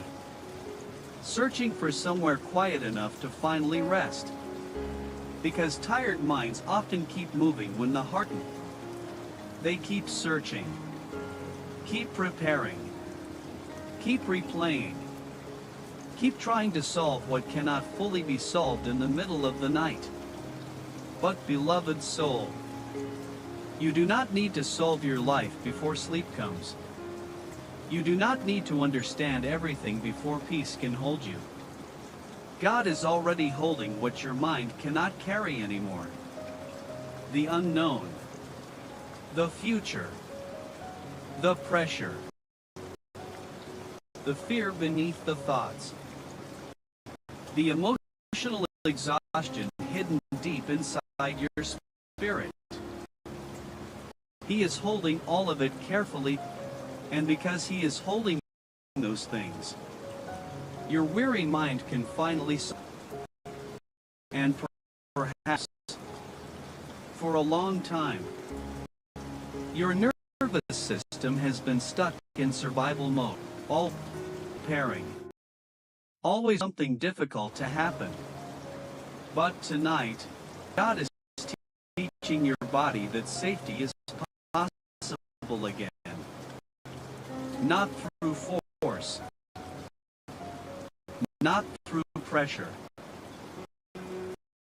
Searching for somewhere quiet enough to finally rest. Because tired minds often keep moving when the heart. They keep searching. Keep preparing. Keep replaying. Keep trying to solve what cannot fully be solved in the middle of the night. But beloved soul, you do not need to solve your life before sleep comes. You do not need to understand everything before peace can hold you. God is already holding what your mind cannot carry anymore. The unknown. The future. The pressure. The fear beneath the thoughts. The emotional exhaustion hidden deep inside your spirit. He is holding all of it carefully, and because he is holding those things, your weary mind can finally and perhaps for a long time, your nervous system has been stuck in survival mode, all preparing, Always something difficult to happen. But tonight, God is teaching your body that safety is possible again. Not through force, not through pressure,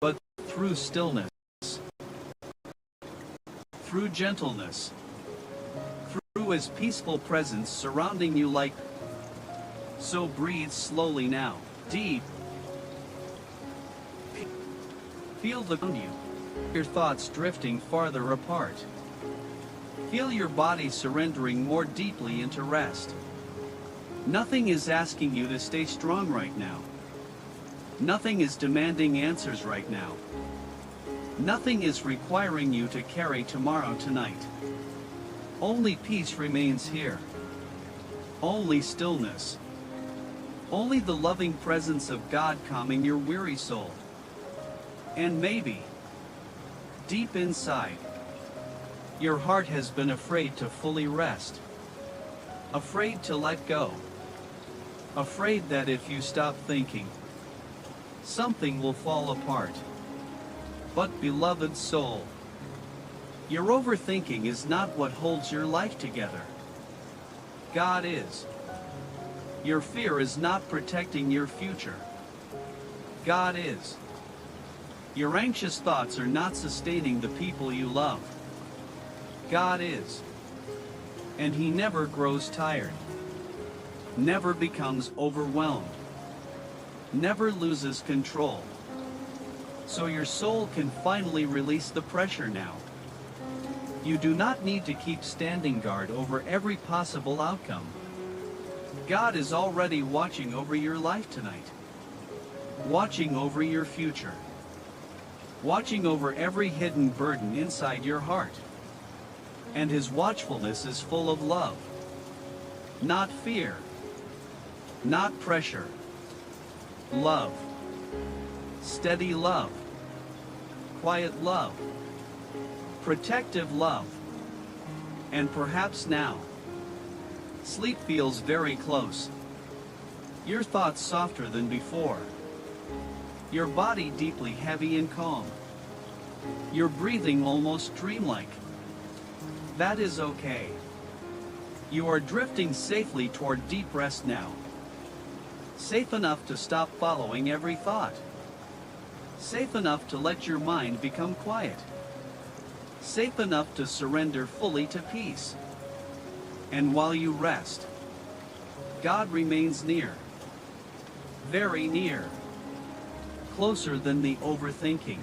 but through stillness, through gentleness, through His peaceful presence surrounding you like. So breathe slowly now, deep. Feel the around you, your thoughts drifting farther apart. Feel your body surrendering more deeply into rest. Nothing is asking you to stay strong right now. Nothing is demanding answers right now. Nothing is requiring you to carry tomorrow tonight. Only peace remains here. Only stillness. Only the loving presence of God calming your weary soul. And maybe, deep inside, your heart has been afraid to fully rest. Afraid to let go. Afraid that if you stop thinking, something will fall apart. But beloved soul, your overthinking is not what holds your life together. God is. Your fear is not protecting your future. God is. Your anxious thoughts are not sustaining the people you love. God is. And He never grows tired. Never becomes overwhelmed. Never loses control. So your soul can finally release the pressure now. You do not need to keep standing guard over every possible outcome. God is already watching over your life tonight. Watching over your future. Watching over every hidden burden inside your heart. And His watchfulness is full of love. Not fear. Not pressure. Love. Steady love. Quiet love. Protective love. And perhaps now, sleep feels very close. Your thoughts softer than before. Your body deeply heavy and calm. Your breathing almost dreamlike. That is okay. You are drifting safely toward deep rest now. Safe enough to stop following every thought. Safe enough to let your mind become quiet. Safe enough to surrender fully to peace. And while you rest, God remains near. Very near. Closer than the overthinking.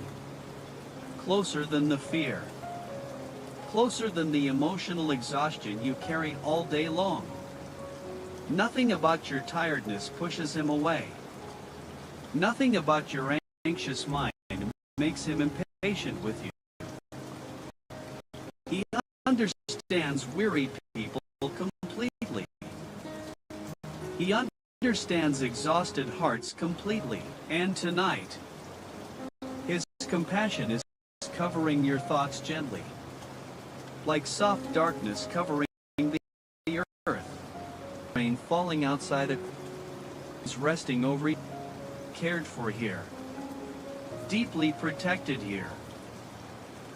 Closer than the fear. Closer than the emotional exhaustion you carry all day long. Nothing about your tiredness pushes Him away. Nothing about your anxious mind makes Him impatient with you. He understands weary people completely. He understands exhausted hearts completely. And tonight, His compassion is covering your thoughts gently, like soft darkness covering the earth. Rain falling outside is resting over you, cared for here, deeply protected here,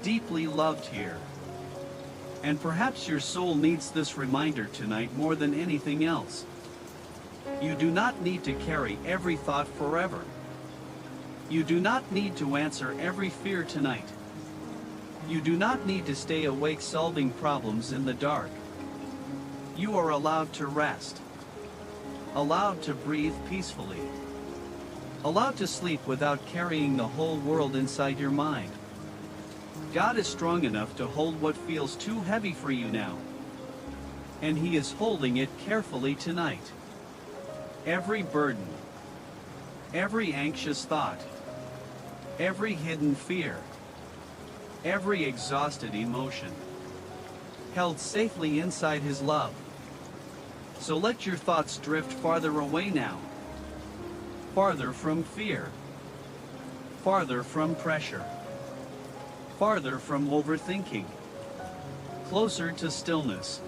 deeply loved here. And perhaps your soul needs this reminder tonight more than anything else. You do not need to carry every thought forever. You do not need to answer every fear tonight. You do not need to stay awake solving problems in the dark. You are allowed to rest. Allowed to breathe peacefully. Allowed to sleep without carrying the whole world inside your mind. God is strong enough to hold what feels too heavy for you now. And He is holding it carefully tonight. Every burden, every anxious thought, every hidden fear, every exhausted emotion, held safely inside His love. So let your thoughts drift farther away now. Farther from fear. Farther from pressure. Farther from overthinking. Closer to stillness.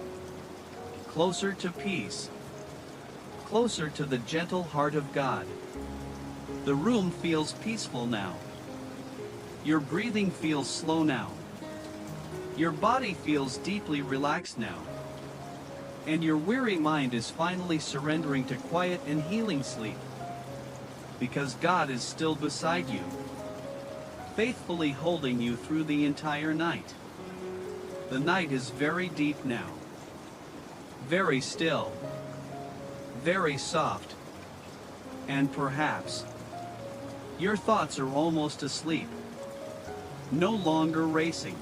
Closer to peace. closer to the gentle heart of God. The room feels peaceful now. Your breathing feels slow now. Your body feels deeply relaxed now. And your weary mind is finally surrendering to quiet and healing sleep. Because God is still beside you, faithfully holding you through the entire night. The night is very deep now. Very still. Very soft. And perhaps your thoughts are almost asleep. No longer racing.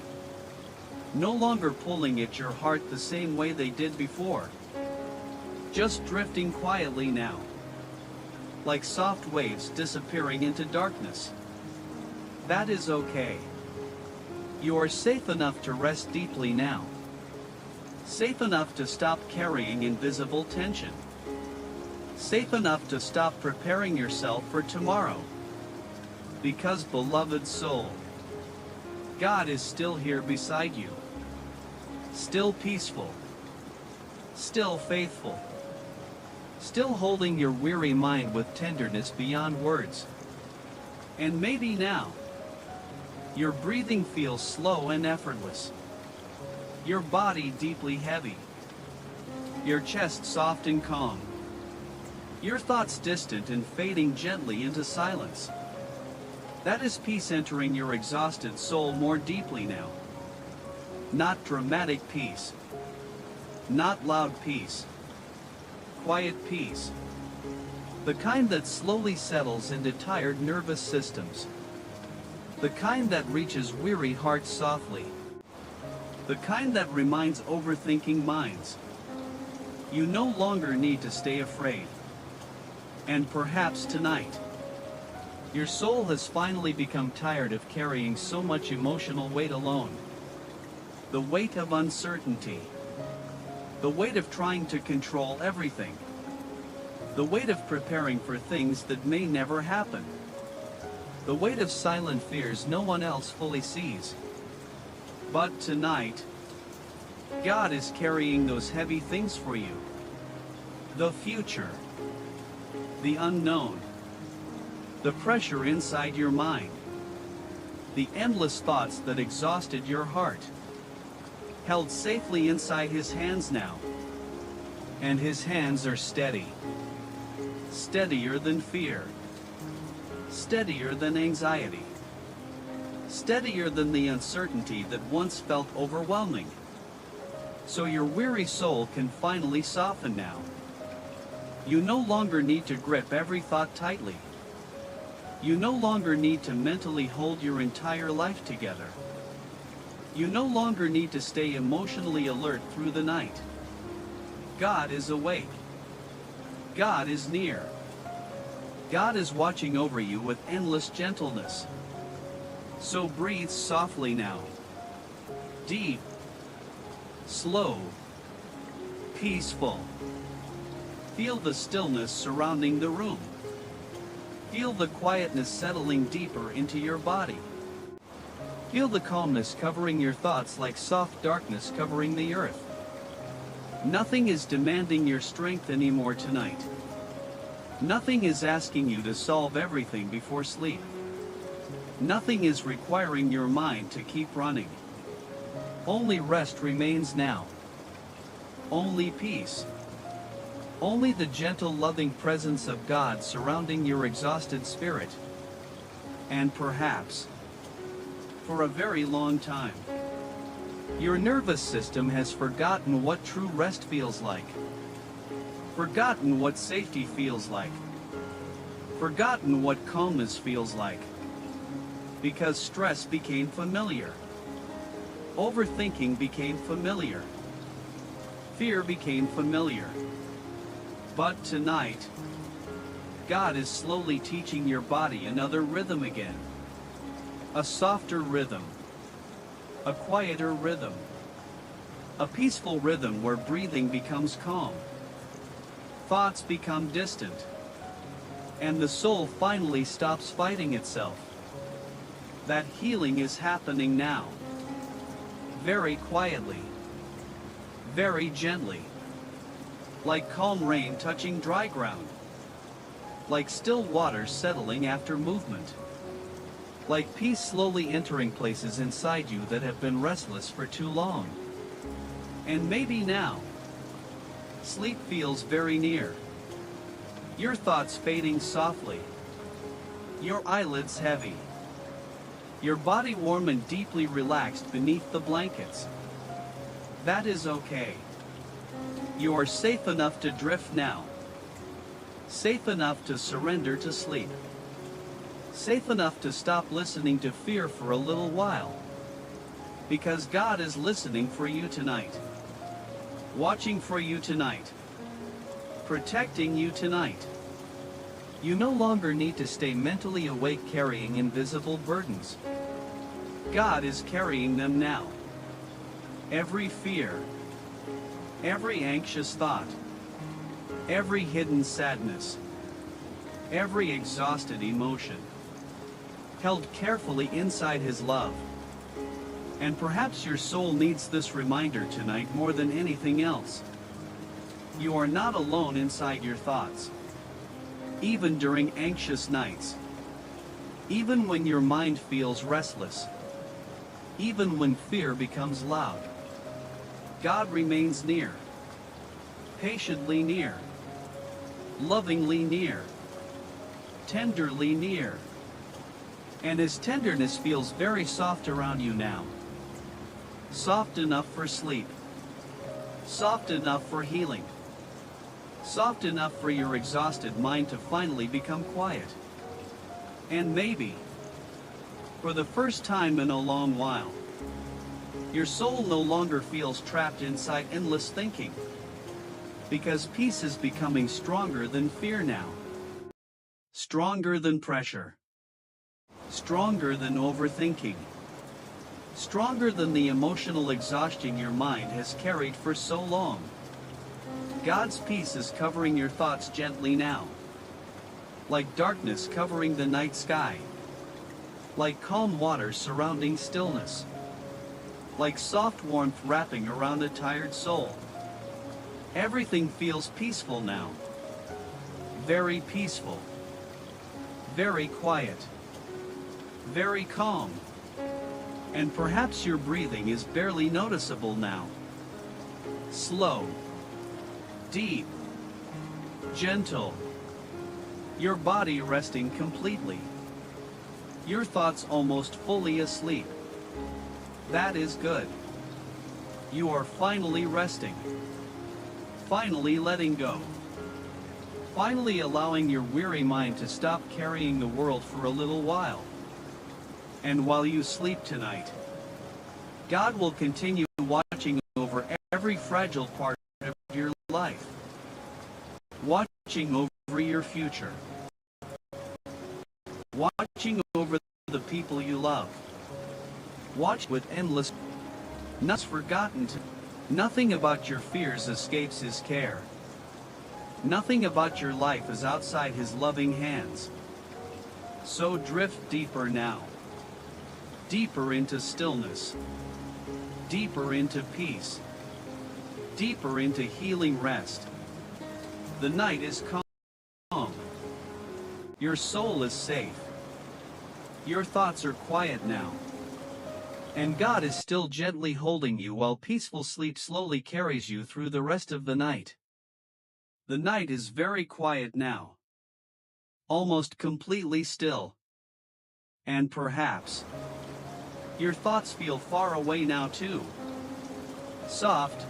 No longer pulling at your heart the same way they did before. Just drifting quietly now. Like soft waves disappearing into darkness. That is okay. You are safe enough to rest deeply now. Safe enough to stop carrying invisible tension. Safe enough to stop preparing yourself for tomorrow. Because, beloved soul, God is still here beside you. Still peaceful. Still faithful. Still holding your weary mind with tenderness beyond words. And maybe now, your breathing feels slow and effortless. Your body deeply heavy. Your chest soft and calm. Your thoughts distant and fading gently into silence. That is peace entering your exhausted soul more deeply now. Not dramatic peace. Not loud peace. Quiet peace. The kind that slowly settles into tired nervous systems. The kind that reaches weary hearts softly. The kind that reminds overthinking minds. You no longer need to stay afraid. And perhaps tonight, your soul has finally become tired of carrying so much emotional weight alone. The weight of uncertainty. The weight of trying to control everything. The weight of preparing for things that may never happen. The weight of silent fears no one else fully sees. But tonight, God is carrying those heavy things for you. The future. The unknown. The pressure inside your mind. The endless thoughts that exhausted your heart. Held safely inside His hands now. And His hands are steady. Steadier than fear. Steadier than anxiety. Steadier than the uncertainty that once felt overwhelming. So your weary soul can finally soften now. You no longer need to grip every thought tightly. You no longer need to mentally hold your entire life together. You no longer need to stay emotionally alert through the night. God is awake. God is near. God is watching over you with endless gentleness. So breathe softly now. Deep. Slow. Peaceful. Feel the stillness surrounding the room. Feel the quietness settling deeper into your body. Feel the calmness covering your thoughts like soft darkness covering the earth. Nothing is demanding your strength anymore tonight. Nothing is asking you to solve everything before sleep. Nothing is requiring your mind to keep running. Only rest remains now. Only peace. Only the gentle, loving presence of God surrounding your exhausted spirit. And perhaps, for a very long time, your nervous system has forgotten what true rest feels like. Forgotten what safety feels like. Forgotten what calmness feels like. Because stress became familiar. Overthinking became familiar. Fear became familiar. But tonight, God is slowly teaching your body another rhythm again. A softer rhythm. A quieter rhythm. A peaceful rhythm where breathing becomes calm. Thoughts become distant. And the soul finally stops fighting itself. That healing is happening now. Very quietly. Very gently. like calm rain touching dry ground, like still water settling after movement, like peace slowly entering places inside you that have been restless for too long. And maybe now, sleep feels very near. Your thoughts fading softly, your eyelids heavy, your body warm and deeply relaxed beneath the blankets. That is okay. You are safe enough to drift now. Safe enough to surrender to sleep. Safe enough to stop listening to fear for a little while. Because God is listening for you tonight. Watching for you tonight. Protecting you tonight. You no longer need to stay mentally awake carrying invisible burdens. God is carrying them now. Every fear, every anxious thought, every hidden sadness, every exhausted emotion, held carefully inside His love. And perhaps your soul needs this reminder tonight more than anything else. You are not alone inside your thoughts. Even during anxious nights. Even when your mind feels restless. Even when fear becomes loud. God remains near. Patiently near. Lovingly near. Tenderly near. And His tenderness feels very soft around you now. Soft enough for sleep. Soft enough for healing. Soft enough for your exhausted mind to finally become quiet. And maybe, for the first time in a long while, your soul no longer feels trapped inside endless thinking. Because peace is becoming stronger than fear now. Stronger than pressure. Stronger than overthinking. Stronger than the emotional exhaustion your mind has carried for so long. God's peace is covering your thoughts gently now. Like darkness covering the night sky. Like calm water surrounding stillness. Like soft warmth wrapping around a tired soul. Everything feels peaceful now. Very peaceful. Very quiet. Very calm. And perhaps your breathing is barely noticeable now. Slow. Deep. Gentle. Your body resting completely. Your thoughts almost fully asleep. That is good. You are finally resting. Finally letting go. Finally allowing your weary mind to stop carrying the world for a little while. And while you sleep tonight, God will continue watching over every fragile part of your life. Watching over your future. Watching over the people you love. Watch with endless, not forgotten. Nothing about your fears escapes His care. Nothing about your life is outside His loving hands. So drift deeper now. Deeper into stillness. Deeper into peace. Deeper into healing rest. The night is calm. Your soul is safe. Your thoughts are quiet now. And God is still gently holding you while peaceful sleep slowly carries you through the rest of the night. The night is very quiet now. Almost completely still. And perhaps your thoughts feel far away now too. Soft.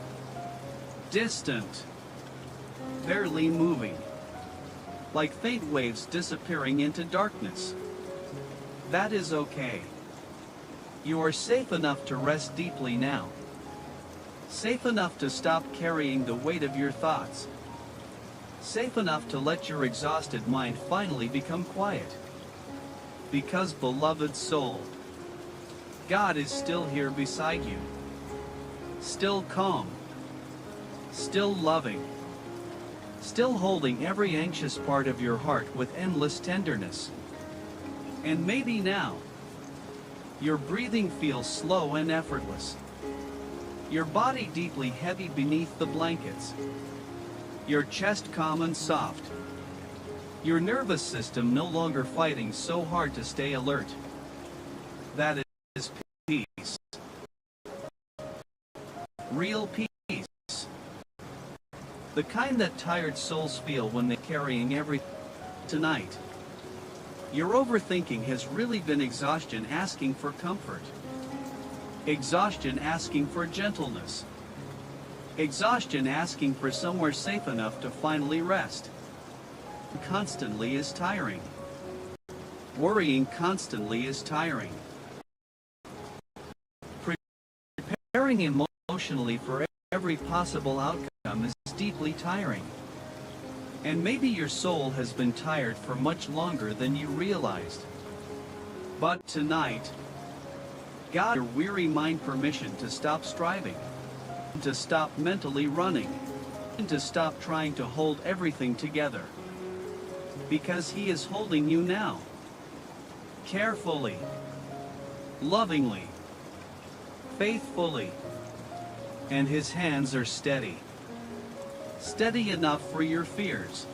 Distant. Barely moving. Like faint waves disappearing into darkness. That is okay. You are safe enough to rest deeply now. Safe enough to stop carrying the weight of your thoughts. Safe enough to let your exhausted mind finally become quiet. Because, beloved soul, God is still here beside you. Still calm. Still loving. Still holding every anxious part of your heart with endless tenderness. And maybe now, your breathing feels slow and effortless. Your body deeply heavy beneath the blankets. Your chest calm and soft. Your nervous system no longer fighting so hard to stay alert. That is peace. Real peace. The kind that tired souls feel when they're carrying everything. Tonight, your overthinking has really been exhaustion asking for comfort. Exhaustion asking for gentleness. Exhaustion asking for somewhere safe enough to finally rest. Constantly is tiring. Worrying constantly is tiring. Preparing emotionally for every possible outcome is deeply tiring. And maybe your soul has been tired for much longer than you realized. But tonight, God gives your weary mind permission to stop striving, to stop mentally running, and to stop trying to hold everything together. Because He is holding you now. Carefully, lovingly, faithfully, and His hands are steady. Steady enough for your fears.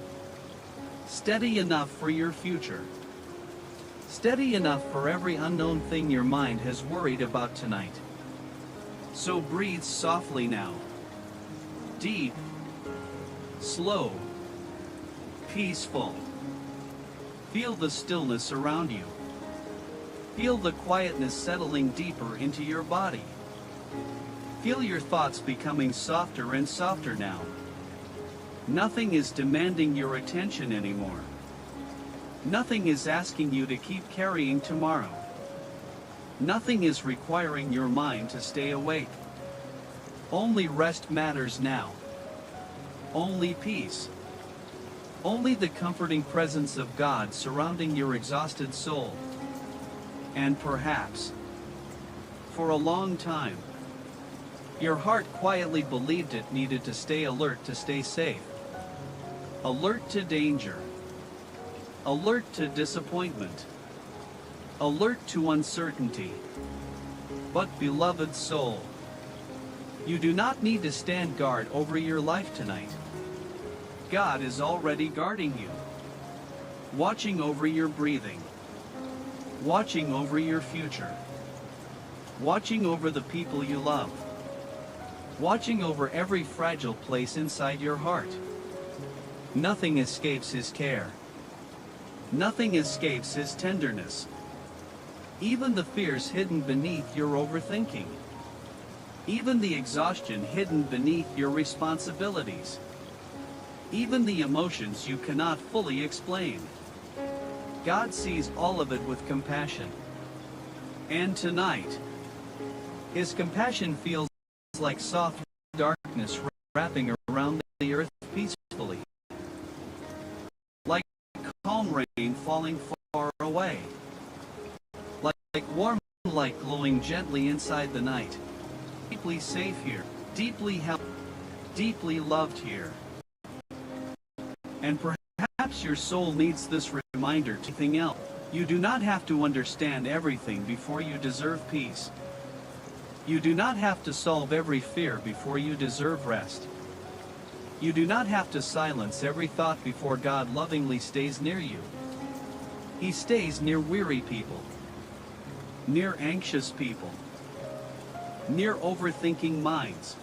Steady enough for your future. Steady enough for every unknown thing your mind has worried about tonight. So breathe softly now. Deep, slow, peaceful. Feel the stillness around you. Feel the quietness settling deeper into your body. Feel your thoughts becoming softer and softer now. Nothing is demanding your attention anymore. Nothing is asking you to keep carrying tomorrow. Nothing is requiring your mind to stay awake. Only rest matters now. Only peace. Only the comforting presence of God surrounding your exhausted soul. And perhaps, for a long time, your heart quietly believed it needed to stay alert to stay safe. Alert to danger. Alert to disappointment. Alert to uncertainty. But beloved soul, you do not need to stand guard over your life tonight. God is already guarding you. Watching over your breathing. Watching over your future. Watching over the people you love. Watching over every fragile place inside your heart. Nothing escapes His care. Nothing escapes His tenderness. Even the fears hidden beneath your overthinking. Even the exhaustion hidden beneath your responsibilities. Even the emotions you cannot fully explain. God sees all of it with compassion. And tonight, His compassion feels like soft darkness wrapping around the earth peacefully. Like calm rain falling far away. Like warm light glowing gently inside the night. Deeply safe here. Deeply helped. Deeply loved here. And perhaps your soul needs this reminder to anything else. You do not have to understand everything before you deserve peace. You do not have to solve every fear before you deserve rest. You do not have to silence every thought before God lovingly stays near you. He stays near weary people, near anxious people, near overthinking minds,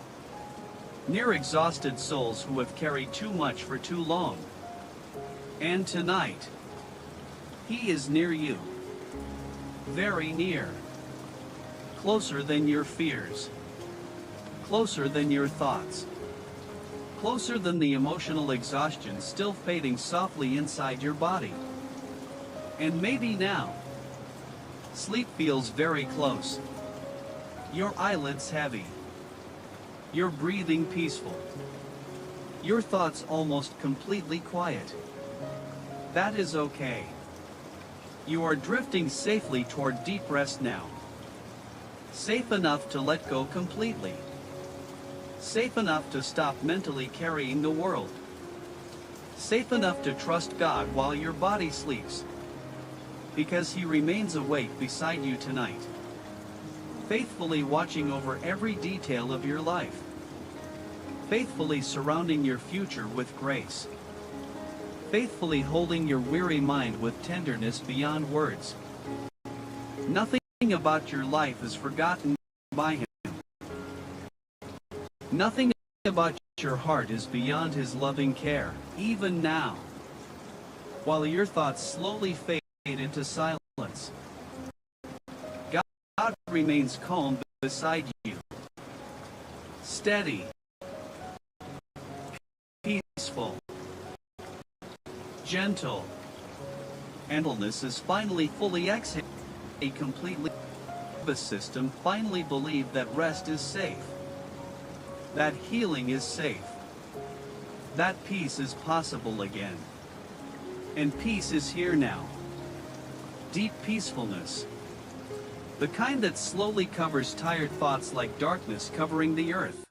near exhausted souls who have carried too much for too long. And tonight, He is near you, very near, closer than your fears, closer than your thoughts, closer than the emotional exhaustion still fading softly inside your body. And maybe now, sleep feels very close. Your eyelids heavy. Your breathing peaceful. Your thoughts almost completely quiet. That is okay. You are drifting safely toward deep rest now. Safe enough to let go completely. Safe enough to stop mentally carrying the world. Safe enough to trust God while your body sleeps. Because He remains awake beside you tonight. Faithfully watching over every detail of your life. faithfully surrounding your future with grace, faithfully holding your weary mind with tenderness beyond words. Nothing about your life is forgotten by Him. Nothing about your heart is beyond His loving care, even now, while your thoughts slowly fade into silence. God remains calm beside you, steady, peaceful, gentle, and illness is finally fully exhaled. A completely nervous system finally believed that rest is safe, that healing is safe, that peace is possible again. And peace is here now. Deep peacefulness. The kind that slowly covers tired thoughts like darkness covering the earth.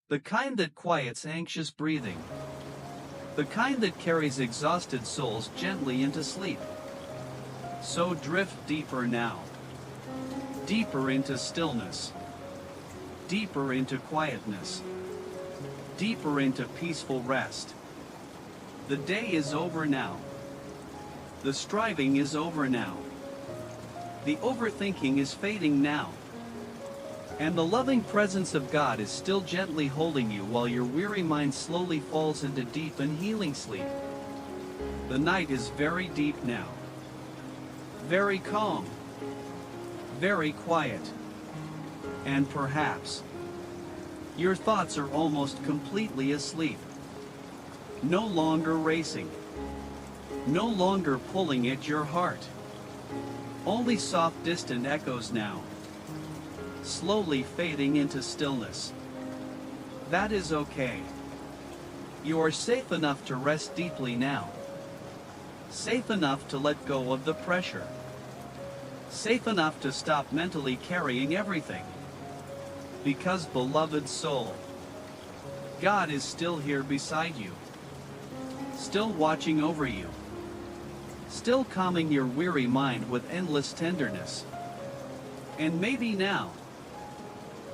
The kind that quiets anxious breathing. The kind that carries exhausted souls gently into sleep. So drift deeper now. Deeper into stillness. Deeper into quietness. Deeper into peaceful rest. The day is over now. The striving is over now. The overthinking is fading now. And the loving presence of God is still gently holding you while your weary mind slowly falls into deep and healing sleep. The night is very deep now. Very calm. Very quiet. And perhaps your thoughts are almost completely asleep. No longer racing. No longer pulling at your heart. Only soft distant echoes now. Slowly fading into stillness. That is okay. You are safe enough to rest deeply now. Safe enough to let go of the pressure. Safe enough to stop mentally carrying everything. Because, beloved soul, God is still here beside you. Still watching over you. Still calming your weary mind with endless tenderness. And maybe now,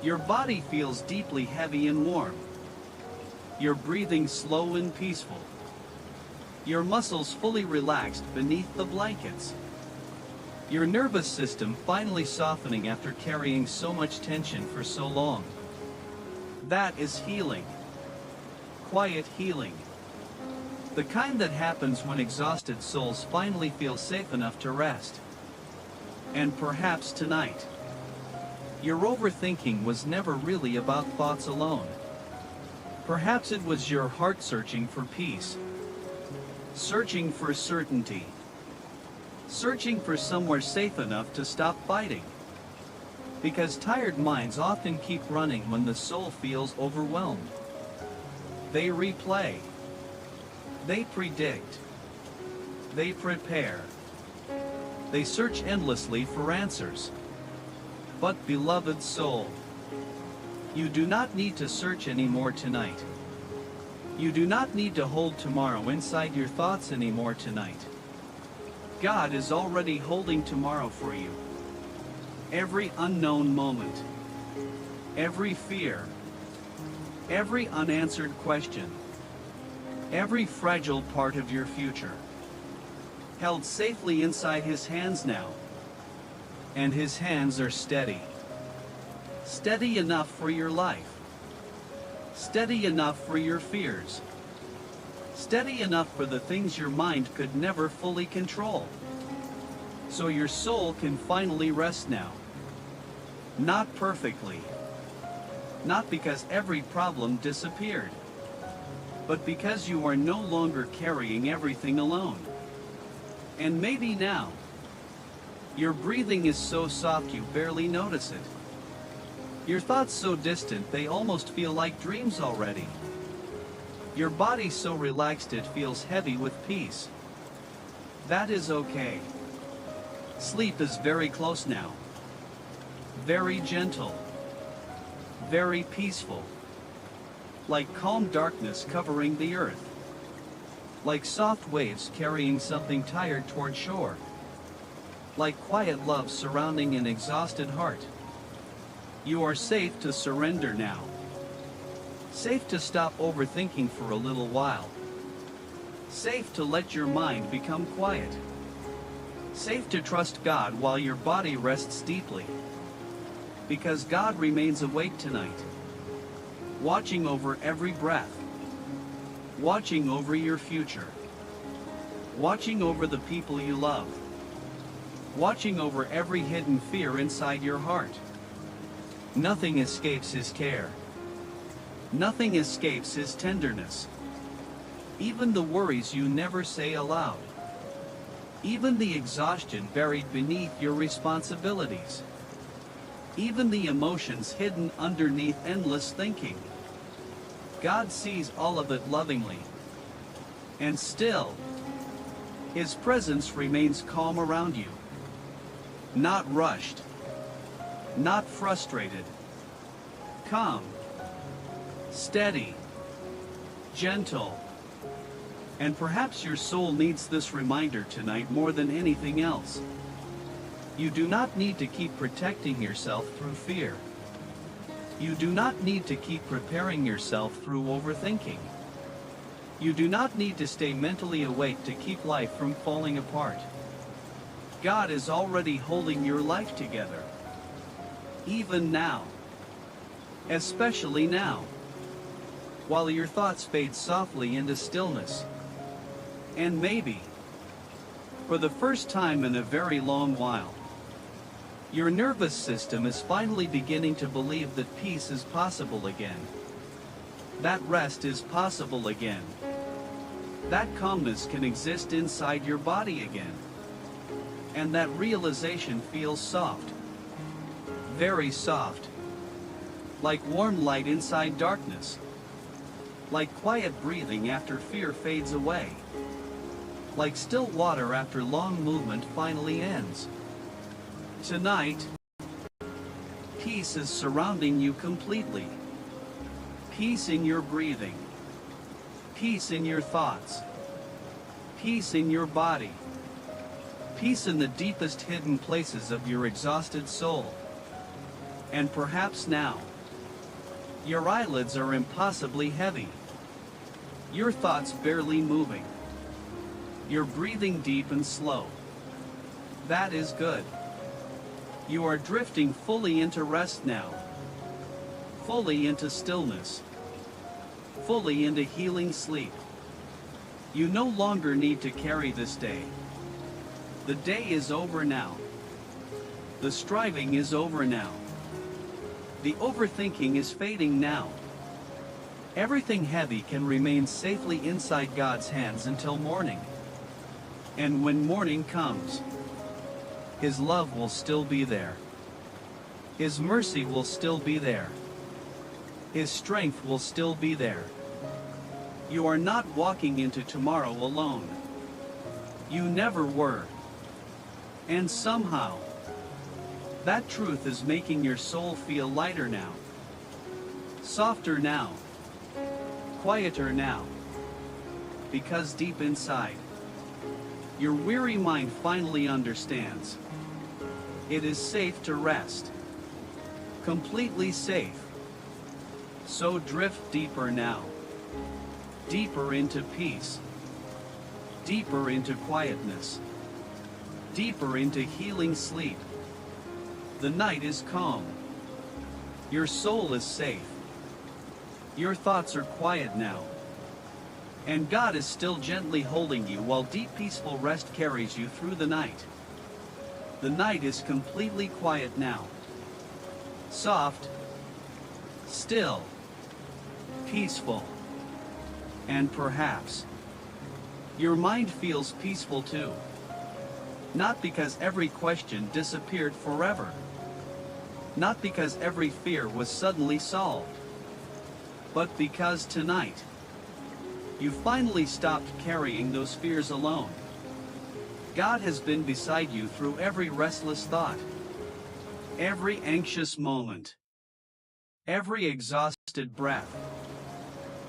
your body feels deeply heavy and warm. Your breathing slow and peaceful. Your muscles fully relaxed beneath the blankets. Your nervous system finally softening after carrying so much tension for so long. That is healing. Quiet healing. The kind that happens when exhausted souls finally feel safe enough to rest. And perhaps tonight, your overthinking was never really about thoughts alone. Perhaps it was your heart searching for peace. Searching for certainty. Searching for somewhere safe enough to stop fighting. Because tired minds often keep running when the soul feels overwhelmed. They replay. They predict. They prepare. They search endlessly for answers. But beloved soul, you do not need to search anymore tonight. You do not need to hold tomorrow inside your thoughts anymore tonight. God is already holding tomorrow for you. Every unknown moment, every fear, every unanswered question, every fragile part of your future, held safely inside His hands now. And His hands are steady. Steady enough for your life. Steady enough for your fears. Steady enough for the things your mind could never fully control. So your soul can finally rest now. Not perfectly. Not because every problem disappeared. But because you are no longer carrying everything alone. And maybe now, your breathing is so soft you barely notice it. Your thoughts so distant they almost feel like dreams already. Your body so relaxed it feels heavy with peace. That is okay. Sleep is very close now. Very gentle. Very peaceful. Like calm darkness covering the earth. Like soft waves carrying something tired toward shore. Like quiet love surrounding an exhausted heart. You are safe to surrender now. Safe to stop overthinking for a little while. Safe to let your mind become quiet. Safe to trust God while your body rests deeply. Because God remains awake tonight, watching over every breath, watching over your future, watching over the people you love, watching over every hidden fear inside your heart. Nothing escapes His care. Nothing escapes His tenderness. Even the worries you never say aloud. Even the exhaustion buried beneath your responsibilities. Even the emotions hidden underneath endless thinking. God sees all of it lovingly. And still, His presence remains calm around you. Not rushed. Not frustrated. Calm. Steady. Gentle. And perhaps your soul needs this reminder tonight more than anything else. You do not need to keep protecting yourself through fear. You do not need to keep preparing yourself through overthinking. You do not need to stay mentally awake to keep life from falling apart. God is already holding your life together. Even now. Especially now. While your thoughts fade softly into stillness. And maybe, for the first time in a very long while, your nervous system is finally beginning to believe that peace is possible again. That rest is possible again. That calmness can exist inside your body again. And that realization feels soft. Very soft. Like warm light inside darkness. Like quiet breathing after fear fades away. Like still water after long movement finally ends. Tonight, peace is surrounding you completely. Peace in your breathing. Peace in your thoughts. Peace in your body. Peace in the deepest hidden places of your exhausted soul. And perhaps now, your eyelids are impossibly heavy. Your thoughts barely moving. You're breathing deep and slow. That is good. You are drifting fully into rest now. Fully into stillness. Fully into healing sleep. You no longer need to carry this day. The day is over now. The striving is over now. The overthinking is fading now. Everything heavy can remain safely inside God's hands until morning. And when morning comes, His love will still be there. His mercy will still be there. His strength will still be there. You are not walking into tomorrow alone. You never were. And somehow, that truth is making your soul feel lighter now. Softer now. Quieter now. Because deep inside, your weary mind finally understands. It is safe to rest. Completely safe. So drift deeper now. Deeper into peace. Deeper into quietness. Deeper into healing sleep. The night is calm. Your soul is safe. Your thoughts are quiet now. And God is still gently holding you while deep peaceful rest carries you through the night. The night is completely quiet now. Soft. Still. Peaceful. And perhaps your mind feels peaceful too. Not because every question disappeared forever. Not because every fear was suddenly solved. But because tonight, you finally stopped carrying those fears alone. God has been beside you through every restless thought, every anxious moment, every exhausted breath,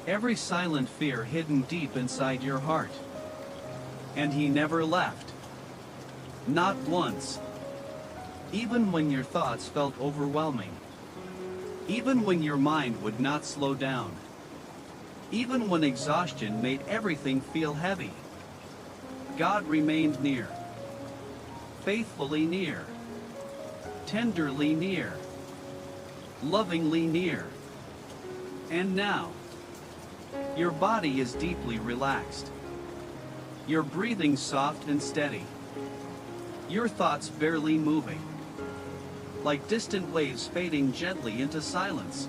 every silent fear hidden deep inside your heart. And He never left. Not once. Even when your thoughts felt overwhelming. Even when your mind would not slow down. Even when exhaustion made everything feel heavy, God remained near, faithfully near, tenderly near, lovingly near. And now, your body is deeply relaxed. Your breathing soft and steady. Your thoughts barely moving, like distant waves fading gently into silence.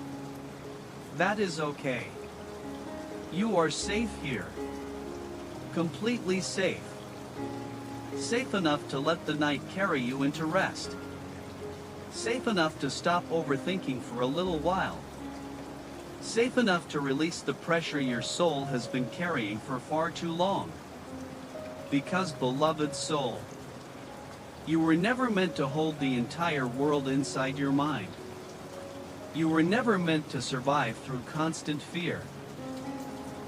That is okay. You are safe here. Completely safe. Safe enough to let the night carry you into rest. Safe enough to stop overthinking for a little while. Safe enough to release the pressure your soul has been carrying for far too long. Because, beloved soul, you were never meant to hold the entire world inside your mind. You were never meant to survive through constant fear.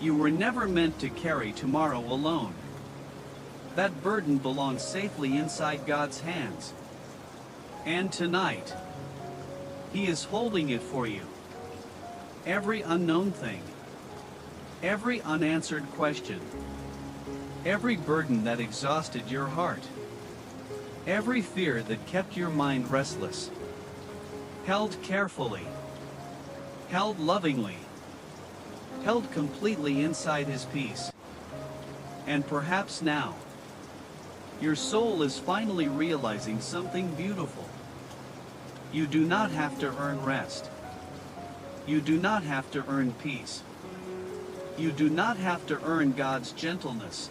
You were never meant to carry tomorrow alone. That burden belongs safely inside God's hands. And tonight, He is holding it for you. Every unknown thing, every unanswered question, every burden that exhausted your heart, every fear that kept your mind restless, held carefully, held lovingly, held completely inside His peace. And perhaps now, your soul is finally realizing something beautiful. You do not have to earn rest. You do not have to earn peace. You do not have to earn God's gentleness.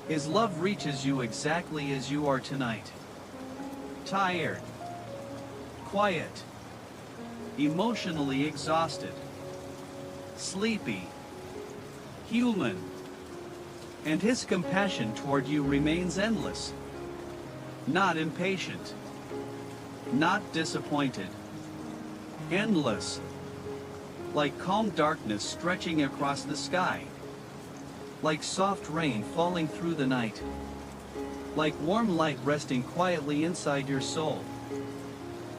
His love reaches you exactly as you are tonight. Tired, quiet, emotionally exhausted, sleepy, human. And His compassion toward you remains endless. Not impatient, not disappointed. Endless, like calm darkness stretching across the sky, like soft rain falling through the night, like warm light resting quietly inside your soul.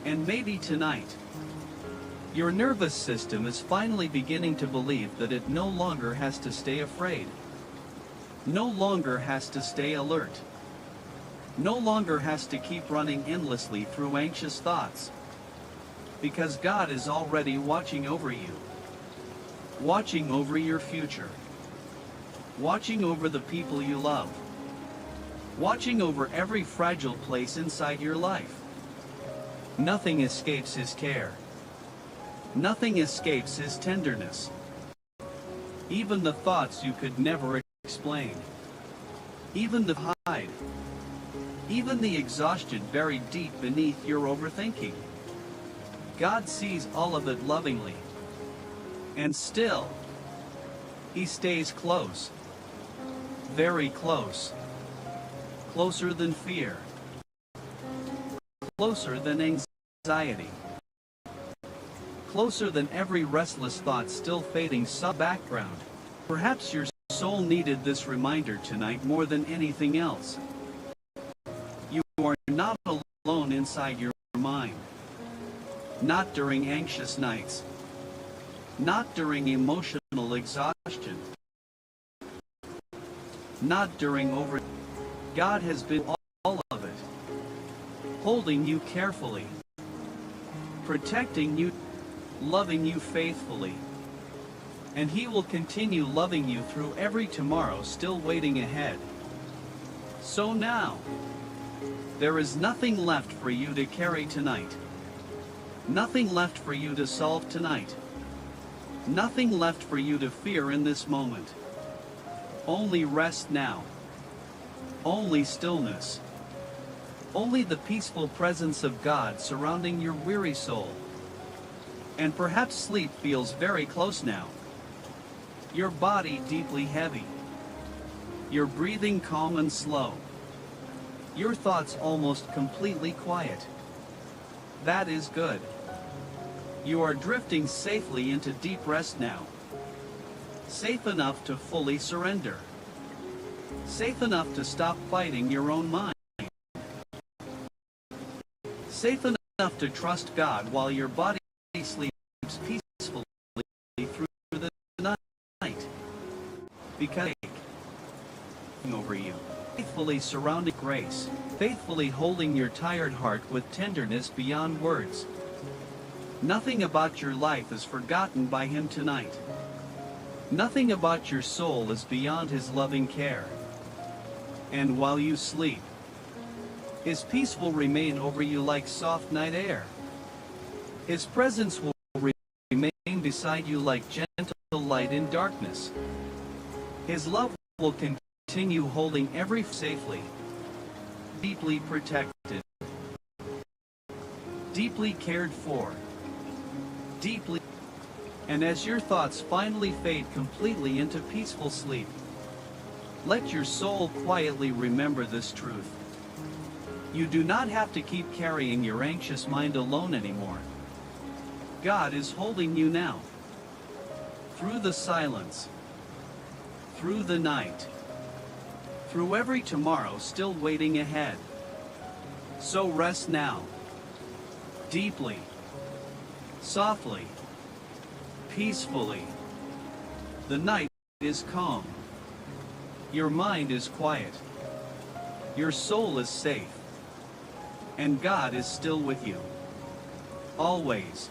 And maybe tonight, your nervous system is finally beginning to believe that it no longer has to stay afraid, no longer has to stay alert, no longer has to keep running endlessly through anxious thoughts. Because God is already watching over you, watching over your future, watching over the people you love, watching over every fragile place inside your life. Nothing escapes His care. Nothing escapes His tenderness. Even the thoughts you could never explain. Even the hide. Even the exhaustion buried deep beneath your overthinking. God sees all of it lovingly. And still, He stays close. Very close. Closer than fear. Closer than anxiety. Closer than every restless thought still fading sub-background. Perhaps your soul needed this reminder tonight more than anything else. You are not alone inside your mind. Not during anxious nights. Not during emotional exhaustion. Not during over. God has been all of it. Holding you carefully. Protecting you. Loving you faithfully. And He will continue loving you through every tomorrow still waiting ahead. So now, there is nothing left for you to carry tonight. Nothing left for you to solve tonight. Nothing left for you to fear in this moment. Only rest now. Only stillness. Only the peaceful presence of God surrounding your weary soul. And perhaps sleep feels very close now. Your body deeply heavy. Your breathing calm and slow. Your thoughts almost completely quiet. That is good. You are drifting safely into deep rest now. Safe enough to fully surrender. Safe enough to stop fighting your own mind. Safe enough to trust God while your body sleeps peacefully through the night. because over you, faithfully surrounding grace, faithfully holding your tired heart with tenderness beyond words. Nothing about your life is forgotten by him tonight. Nothing about your soul is beyond his loving care. And while you sleep, his peace will remain over you like soft night air. His presence will remain beside you like gentle light in darkness. His love will continue holding every safely, deeply protected, deeply cared for, deeply. And as your thoughts finally fade completely into peaceful sleep, let your soul quietly remember this truth. You do not have to keep carrying your anxious mind alone anymore. God is holding you now. Through the silence, through the night, through every tomorrow still waiting ahead. So rest now, deeply, softly, peacefully. The night is calm. Your mind is quiet. Your soul is safe. And God is still with you. Always.